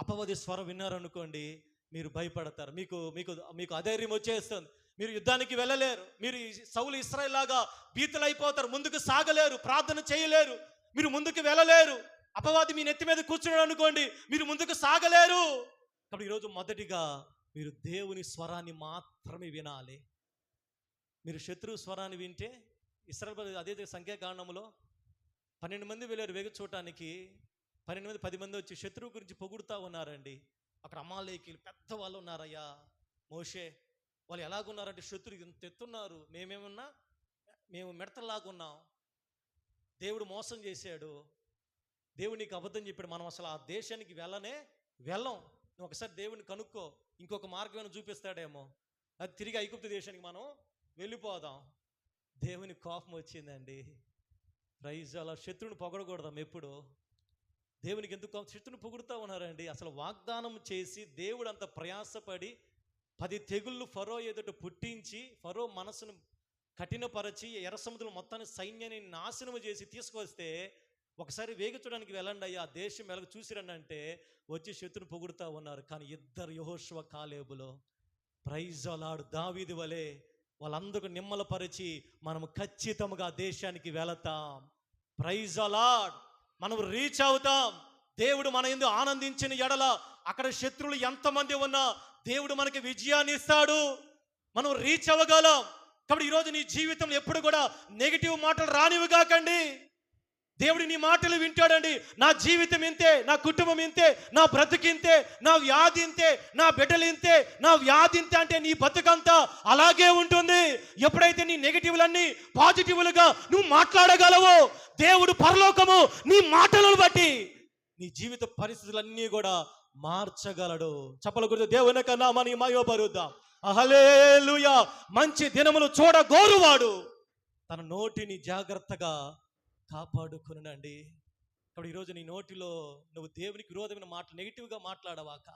అపవాది స్వరం విన్నారనుకోండి, మీరు భయపడతారు. మీకు మీకు మీకు అధైర్యం వచ్చేస్తుంది. మీరు యుద్ధానికి వెళ్ళలేరు. మీరు సౌలు ఇశ్రాయేలు లాగా భీతులైపోతారు. ముందుకు సాగలేరు, ప్రార్థన చేయలేరు, మీరు ముందుకు వెళ్ళలేరు. అపవాది మీ నెత్తి మీద కూర్చున్నాడు అనుకోండి, మీరు ముందుకు సాగలేరు. కాబట్టి ఈరోజు మొదటిగా మీరు దేవుని స్వరాన్ని మాత్రమే వినాలి. మీరు శత్రువు స్వరాన్ని వింటే, ఇశ్రాయేలు అదే సంఖ్యాకాండంలో 12 మంది వెళ్ళారు వేగ చూడటానికి. 12 మంది 10 మంది వచ్చి శత్రువు గురించి పొగుడుతూ ఉన్నారండి. అక్కడ అమాలేకీయులు పెద్ద వాళ్ళు ఉన్నారయ్యా మోషే. వాళ్ళు ఎలాగున్నారంటే, శత్రువు ఇంత ఎత్తున్నారు, మేము మిడతల్లాగున్నాం, దేవుడు మోసం చేశాడు, దేవుడు నీకు అబద్ధం చెప్పాడు, మనం అసలు ఆ దేశానికి వెళ్ళం. నువ్వు ఒకసారి దేవుడిని కనుక్కో, ఇంకొక మార్గం చూపిస్తాడేమో, అది తిరిగి ఐగుప్తు దేశానికి మనం వెళ్ళిపోదాం. దేవుని కోపం వచ్చిందండి. ప్రైజ్ అలా. శత్రువుని పొగడకూడదాం ఎప్పుడు. దేవునికి ఎందుకు శత్రువుని పొగుడుతూ ఉన్నారండి. అసలు వాగ్దానం చేసి దేవుడు అంత ప్రయాసపడి 10 తెగుళ్ళు ఫరో ఎదుట పుట్టించి, ఫరో మనసును కఠినపరచి ఎర్ర సముద్రం మొత్తాన్ని సైన్యాన్ని నాశనం చేసి తీసుకొస్తే, ఒకసారి వేగ చూడడానికి వెళ్ళండి అయ్యా, ఆ దేశం వెలగ చూసిరండి అంటే వచ్చి శత్రుని పొగుడుతూ ఉన్నారు. కానీ ఇద్దరు యెహోషువ కాలేబులో ప్రైజ్ అలాడు దావీదు వలె వాళ్ళందరూ నిమ్మలపరిచి మనం ఖచ్చితంగా దేశానికి వెళతాం. ప్రైజ్ అలాడ్. మనం రీచ్ అవుతాం. దేవుడు మన యందు ఆనందించిన ఎడల అక్కడ శత్రువులు ఎంతమంది ఉన్నా దేవుడు మనకి విజయాన్ని ఇస్తాడు. మనం రీచ్ అవ్వగలం. కాబట్టి ఈరోజు నీ జీవితంలో ఎప్పుడు కూడా నెగిటివ్ మాటలు రానివి కాకండి. దేవుడు నీ మాటలు వింటాడండి. నా జీవితం ఇంతే, నా కుటుంబం ఇంతే, నా బ్రతుకింతే, నా వ్యాధి ఇంతే, నా బిడ్డలు ఇంతే, నా వ్యాధి ఇంతే అంటే నీ బతుకంతా అలాగే ఉంటుంది. ఎప్పుడైతే నీ నెగిటివ్లన్నీ పాజిటివ్లుగా నువ్వు మాట్లాడగలవో, దేవుడు పరలోకము నీ మాటలను బట్టి నీ జీవిత పరిస్థితులన్నీ కూడా మార్చగలడు. చెప్పల గురించి దేవుని కన్నా మన మయోపరుద్దాం. హల్లెలూయా. మంచి దినములు చూడగోరువాడు తన నోటిని జాగ్రత్తగా కాపాడుకునండి. కాబట్టి ఈరోజు నీ నోటిలో నువ్వు దేవునికి విరోధమైన మాటలు నెగిటివ్గా మాట్లాడవాక.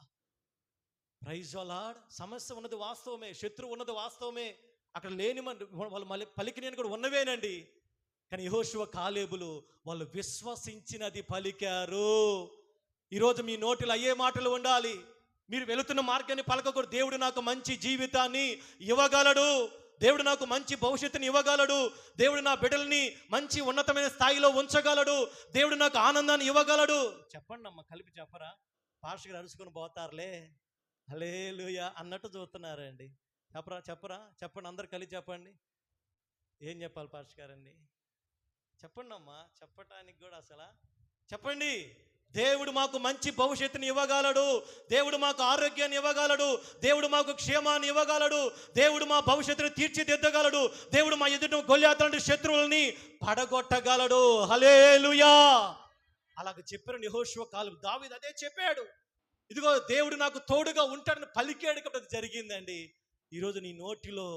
ప్రైజ్ అలాడ్. సమస్య ఉన్నది వాస్తవమే, శత్రువు ఉన్నది వాస్తవమే, అక్కడ లేని వాళ్ళు మళ్ళీ పలికినని కూడా ఉన్నవేనండి. కానీ యెహోషువ కాలేబులు వాళ్ళు విశ్వసించినది పలికారు. ఈరోజు మీ నోటిలో అయ్యే మాటలు ఉండాలి. మీరు వెళుతున్న మార్గాన్ని పలకకూడదు. దేవుడు నాకు మంచి జీవితాన్ని ఇవ్వగలడు, దేవుడు నాకు మంచి భవిష్యత్తుని ఇవ్వగలడు, దేవుడు నా బిడ్డల్ని మంచి ఉన్నతమైన స్థాయిలో ఉంచగలడు, దేవుడు నాకు ఆనందాన్ని ఇవ్వగలడు. చెప్పండి అమ్మ, కలిపి చెప్పరా? పాస్టర్ గారు అరుచుకొని పోతారులే హల్లెలూయా అన్నట్టు చూస్తున్నారండి. చెప్పరా? చెప్పండి, అందరు కలిసి చెప్పండి. ఏం చెప్పాలి పాస్టర్ గారండి? చెప్పండి అమ్మా, చెప్పటానికి కూడా అసలు చెప్పండి. దేవుడు మాకు మంచి భవిష్యత్తుని ఇవ్వగలడు, దేవుడు మాకు ఆరోగ్యాన్ని ఇవ్వగలడు, దేవుడు మాకు క్షేమాన్ని ఇవ్వగలడు, దేవుడు మా భవిష్యత్తును తీర్చిదిద్దగలడు, దేవుడు మా ఎదుట గొల్యాతు శత్రువులని పడగొట్టగలడు. హల్లెలూయా. అలాగ చెప్పారు యెహోషువ కాలేబు. దావీదు అదే చెప్పాడు. ఇదిగో దేవుడు నాకు తోడుగా ఉంటాడని పలికాడు కాబట్టి అది జరిగిందండి. ఈరోజు నీ నోటిలో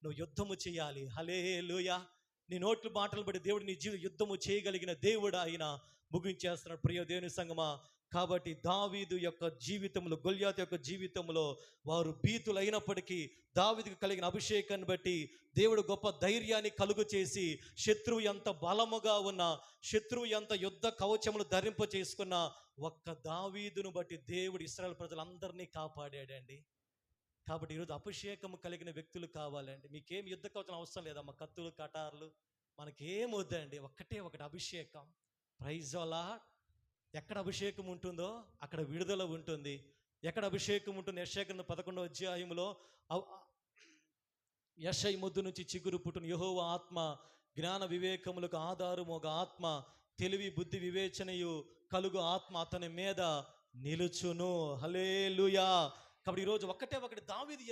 నువ్వు యుద్ధము చేయాలి. హల్లెలూయా. నీ నోట్లు మాటలు బట్టి దేవుడు నీ యుద్ధము చేయగలిగిన దేవుడు ఆయన ముగించేస్తున్నాడు. ప్రియ దేవుని సంగమా, కాబట్టి దావీదు యొక్క జీవితంలో, గొల్యాతు యొక్క జీవితంలో వారు భీతులైనప్పటికీ దావీదుకు కలిగిన అభిషేకాన్ని బట్టి దేవుడు గొప్ప ధైర్యాన్ని కలుగు చేసి, శత్రువు ఎంత బలముగా ఉన్న, శత్రువు ఎంత యుద్ధ కవచములు ధరింప చేసుకున్న ఒక్క దావీదును బట్టి దేవుడు ఇశ్రాయేలు ప్రజలందరినీ కాపాడాడండి. కాబట్టి ఈరోజు అభిషేకము కలిగిన వ్యక్తులు కావాలండి. మీకేం యుద్ధ కవచం అవసరం లేదమ్మా, కత్తులు కటార్లు మనకేం వద్దండి. ఒకటి అభిషేకం. Praise the Lord. ఎక్కడ అభిషేకం ఉంటుందో అక్కడ విడుదల ఉంటుంది. ఎక్కడ అభిషేకం ఉంటుంది? యెషయా గ్రంథం 11వ అధ్యాయంలో యెషయా ముద్దు నుంచి చిగురు పుట్టును యెహోవా ఆత్మ జ్ఞాన వివేకములకు ఆధారము ఒక ఆత్మ, తెలివి బుద్ధి వివేచనయు కలుగు ఆత్మ అతని మీద నిలుచును. హల్లెలూయా. కాబట్టి ఈరోజు ఒకటి దావీదు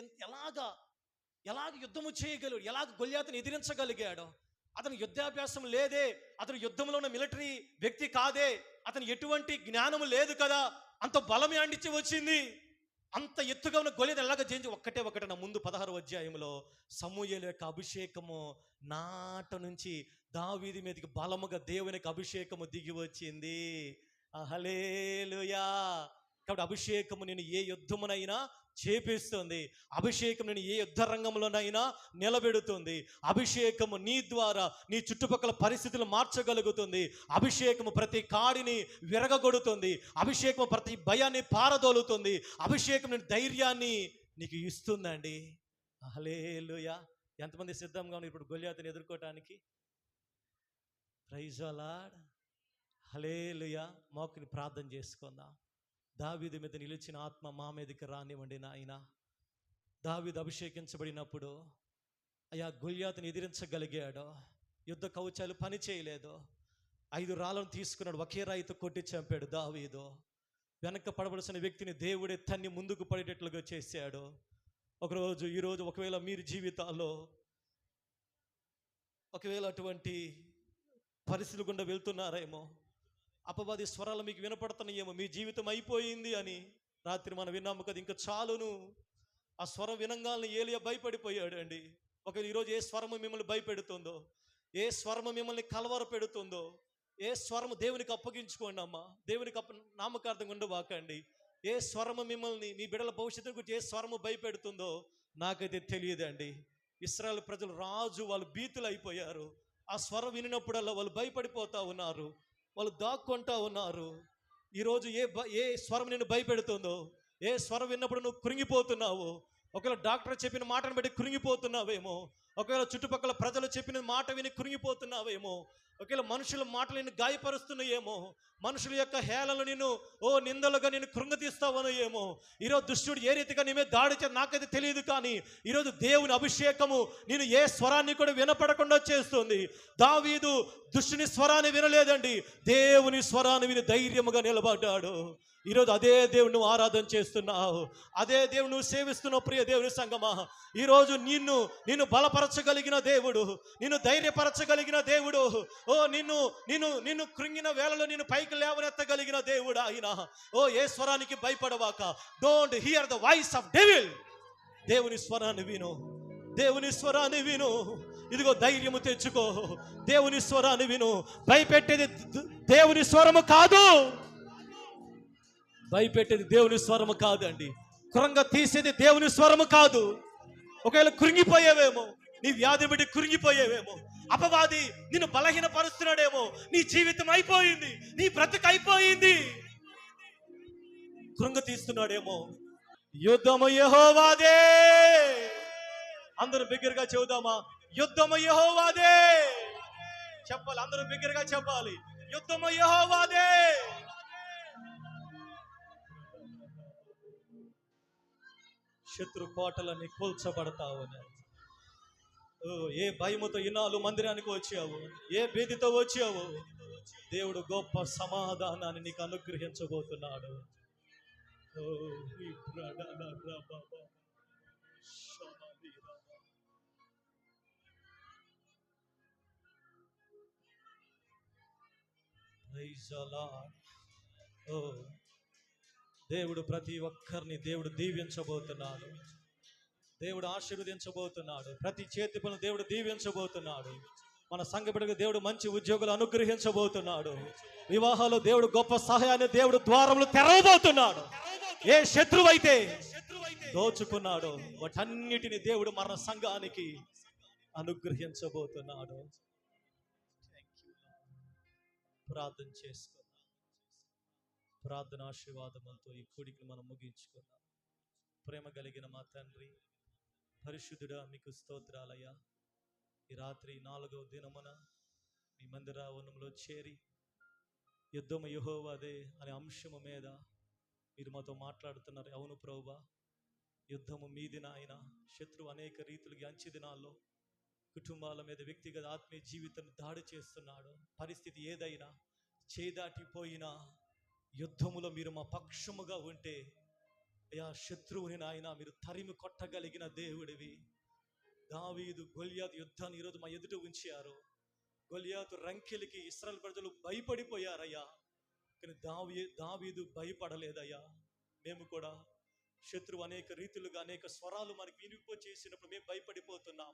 ఎలాగ యుద్ధము చేయగలడు, ఎలాగ గొల్యాతుని ఎదిరించగలిగాడు. అతను యుద్ధాభ్యాసం లేదే, అతను యుద్ధంలో ఉన్న మిలిటరీ వ్యక్తి కాదే, అతను ఎటువంటి జ్ఞానము లేదు కదా, అంత బలమే అండిచి వచ్చింది. అంత ఎత్తుగా ఉన్న గొల్యాతు ఎలాగ జయించి ఒకటే నా ముందు 16వ అధ్యాయంలో సమూయేలు యొక్క అభిషేకము నాట నుంచి దావీదు మీదకి బలముగా దేవునికి అభిషేకము దిగి వచ్చింది. హల్లెలూయా. కాబట్టి అభిషేకము నేను ఏ యుద్ధమునైనా చేపిస్తుంది. అభిషేకం నేను ఏ యుద్ధ రంగంలోనైనా నిలబెడుతుంది. అభిషేకము నీ ద్వారా నీ చుట్టుపక్కల పరిస్థితులు మార్చగలుగుతుంది. అభిషేకము ప్రతి కాడిని విరగగొడుతుంది. అభిషేకము ప్రతి భయాన్ని పారదోలుతుంది. అభిషేకం నేను ధైర్యాన్ని నీకు ఇస్తుందండి. హల్లెలూయా. ఎంతమంది సిద్ధంగా ఉన్నారు ఇప్పుడు గొల్యాతుని ఎదుర్కోవటానికి? Praise the Lord. హల్లెలూయా. మోకరిని ప్రార్థన చేసుకుందాం. దావీదు మీద నిలిచిన ఆత్మ మా మీదకి రానివ్వండి నాయన. దావీదు అభిషేకించబడినప్పుడు అయా గొల్యాతుని ఎదిరించగలిగాడు. యుద్ధ కవచాలు పని చేయలేదు. 5 రాళ్ళను తీసుకున్నాడు, ఒకే రాయితో కొట్టి చంపాడు దావీదు. వెనక పడవలసిన వ్యక్తిని దేవుడే తన్ని ముందుకు పడేటట్లుగా చేశాడు. ఈరోజు ఒకవేళ మీరు జీవితాల్లో అటువంటి పరిస్థితులు గుండా వెళ్తున్నారేమో, అపవాది స్వరాలు మీకు వినపడుతున్నాయేమో, మీ జీవితం అయిపోయింది అని. రాత్రి మనం విన్నాము కదా, ఇంకా చాలును. ఆ స్వరం వినంగానే ఏలియా భయపడిపోయాడు అండి. ఒకవేళ ఈరోజు ఏ స్వరము మిమ్మల్ని భయపెడుతుందో, ఏ స్వరము మిమ్మల్ని కలవర పెడుతుందో, ఏ స్వరము దేవునికి అప్పగించుకోండి అమ్మా. దేవునికి నామకార్థంగా ఉండవాకండి. ఏ స్వరము మిమ్మల్ని, మీ బిడ్డల భవిష్యత్తు గురించి ఏ స్వరము భయపెడుతుందో నాకైతే తెలియదండి. ఇశ్రాయేలు ప్రజలు వాళ్ళు భీతులు అయిపోయారు. ఆ స్వరం వినినప్పుడల్లా వాళ్ళు భయపడిపోతా ఉన్నారు, వాళ్ళు దాక్కుంటా ఉన్నారు. ఈరోజు ఏ స్వరం నిన్ను భయపెడుతుందో, ఏ స్వరం విన్నప్పుడు నువ్వు కృంగిపోతున్నావు, ఒకవేళ డాక్టర్ చెప్పిన మాటను బట్టి కృంగిపోతున్నావేమో, ఒకవేళ చుట్టుపక్కల ప్రజలు చెప్పిన మాట విని కృంగిపోతున్నావేమో, ఒకవేళ మనుషుల మాటలు నిన్ను గాయపరుస్తున్నాయేమో, మనుషుల యొక్క హేళనలు నిన్ను నిందలుగా నిన్ను కృంగతీస్తావనో ఏమో. ఈరోజు దుష్టుడు ఏ రీతిగా నీ మీద దాడి చేసి నాకైతే తెలియదు, కానీ ఈరోజు దేవుని అభిషేకము నేను ఏ స్వరాన్ని కూడా వినపడకుండా చేస్తుంది. దావీదు దుష్టుని స్వరాన్ని వినలేదండి, దేవుని స్వరాన్ని విని ధైర్యముగా నిలబడ్డాడు. ఈరోజు అదే దేవుని నువ్వు ఆరాధన చేస్తున్నావు, అదే దేవుని నువ్వు సేవిస్తున్నావు. ప్రియ దేవుని సంగమా, ఈరోజు నిన్ను బలపరచగలిగిన దేవుడు, నిన్ను ధైర్యపరచగలిగిన దేవుడు, నిన్ను కృంగిన వేళలో నిన్ను పైకి లేవనెత్తగలిగిన దేవుడు ఆయన. ఏ స్వరానికి భయపడవాక. Don't hear the voice of devil. దేవుని స్వరాన్ని విను, దేవుని స్వరాన్ని విను. ఇదిగో ధైర్యము తెచ్చుకో, దేవుని స్వరాన్ని విను. భయపెట్టేది దేవుని స్వరము కాదు, భయపెట్టేది దేవుని స్వరము కాదండి. కృంగ తీసేది దేవుని స్వరము కాదు. ఒకవేళ కృంగిపోయేవేమో, నీ వ్యాధి బిడ్డ కృంగిపోయేవేమో, అపవాది నిన్ను బలహీనపరుస్తున్నాడేమో, నీ జీవితం అయిపోయింది, నీ బ్రతుకు అయిపోయింది, కృంగ తీస్తున్నాడేమో. యుద్ధము యెహోవాదే. అందరూ బిగ్గరగా చెబుదామా? యుద్ధము యెహోవాదే చెప్పాలి. అందరూ బిగ్గరగా చెప్పాలి, యుద్ధము యెహోవాదే. శత్రు కోటలన్నీ కూల్చబడతావు. ఏ భయముతో ఇన్నాళ్ళు మందిరానికి వచ్చావు, ఏ భీతితో వచ్చావు, దేవుడు గొప్ప సమాధానాన్ని నీకు అనుగ్రహించబోతున్నాడు. దేవుడు ప్రతి ఒక్కరిని దేవుడు దీవించబోతున్నాడు, దేవుడు ఆశీర్వదించబోతున్నాడు. ప్రతి చేతి పనులు దేవుడు దీవించబోతున్నాడు. మన సంఘ బిడ్డకు దేవుడు మంచి ఉద్యోగులు అనుగ్రహించబోతున్నాడు. వివాహాలు దేవుడు గొప్ప సహాయాన్ని దేవుడు ద్వారములు తెరవబోతున్నాడు. ఏ శత్రువు అయితే దోచుకున్నాడు వాటన్నిటిని దేవుడు మన సంఘానికి అనుగ్రహించబోతున్నాడు. ప్రార్థన చేసుకుందాం. ప్రార్థన ఆశీర్వాదములతో ఈ కూడికి మనం ముగించుకుందాం. ప్రేమ కలిగిన మా తండ్రి, పరిశుద్ధుడా, మీకు స్తోత్రాలయ్యా. ఈ రాత్రి 4వ దినమున మీ మందిరావనంలో చేరి యుద్ధము యెహోవాదే అనే అంశము మీద మీరు మాతో మాట్లాడుతున్నారు. అవును ప్రభువా, యుద్ధము మీది నాయన. శత్రువు అనేక రీతులుగా అంచె దినాల్లో కుటుంబాల మీద, వ్యక్తిగత ఆత్మీయ జీవితం దాడి చేస్తున్నాడు. పరిస్థితి ఏదైనా చేదాటిపోయినా యుద్ధములో మీరు మా పక్షముగా ఉంటే అయ్యా, శత్రువుని నాయన మీరు తరిమి కొట్టగలిగిన దేవుడివి. దావీదు గొల్యాతు యుద్ధాన్ని ఈరోజు మా ఎదుట ఉంచారు. గొల్యాతు రంకెలకి ఇశ్రాయేలు ప్రజలు భయపడిపోయారయ్యా. కానీ దావీదు భయపడలేదయ్యా. మేము కూడా శత్రువు అనేక రీతులుగా అనేక స్వరాలు మనకి వినిపో చేసినప్పుడు మేము భయపడిపోతున్నాం.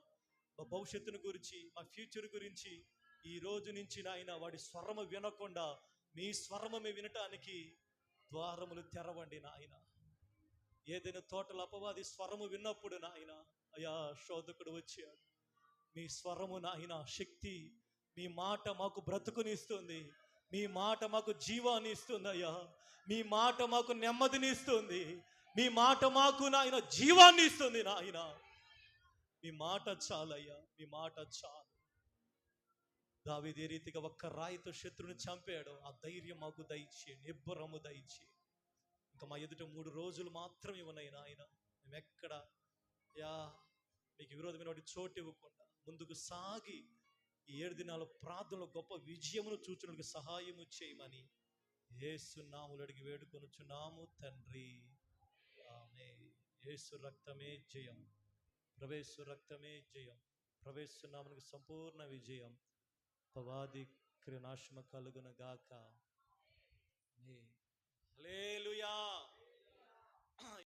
మా భవిష్యత్తును గురించి, మా ఫ్యూచర్ గురించి ఈ రోజు నుంచి నాయన వాడి స్వరము వినకుండా మీ స్వరమే వినటానికి ద్వారములు తెరవండి నాయన. ఏదైనా తోటల అపవాది స్వరము విన్నప్పుడు నాయన, అయ్యా శోధకుడు వచ్చాడు. మీ స్వరము నాయన శక్తి, మీ మాట మాకు బ్రతుకునిస్తుంది, మీ మాట మాకు జీవాన్ని ఇస్తుంది అయ్యా. మీ మాట మాకు నెమ్మదిని ఇస్తుంది, మీ మాట మాకు నాయన జీవాన్ని ఇస్తుంది నాయన. మీ మాట చాలయ్యా, మీ మాట చాలు. దావీదు ఏ రీతిగా ఒక్క రాయితో శత్రువుని చంపాడు, ఆ ధైర్యం మాకు దయచేయండి, నిబ్బరము దయచేయండి. ఇంకా మా ఎదుట 3 రోజులు మాత్రమే ఉన్నాయి నాయన. మేము ఎక్కడ యా మీకు విరోధమైన వాటి చోటు ఇవ్వకుండా ముందుకు సాగి ఈ 7 దినాల ప్రార్థనలో గొప్ప విజయమును చూచుటకు సహాయము చేయమని యేసు నామములో అడిగి వేడుకొనుచున్నాము తండ్రి, ఆమేన్. యేసు రక్తమే జయం, ప్రవేశు రక్తమే జయం, ప్రవేశు నామమునకు సంపూర్ణ విజయం. పవాది క్రినాశమ కలుగును గాక. హల్లెలూయా.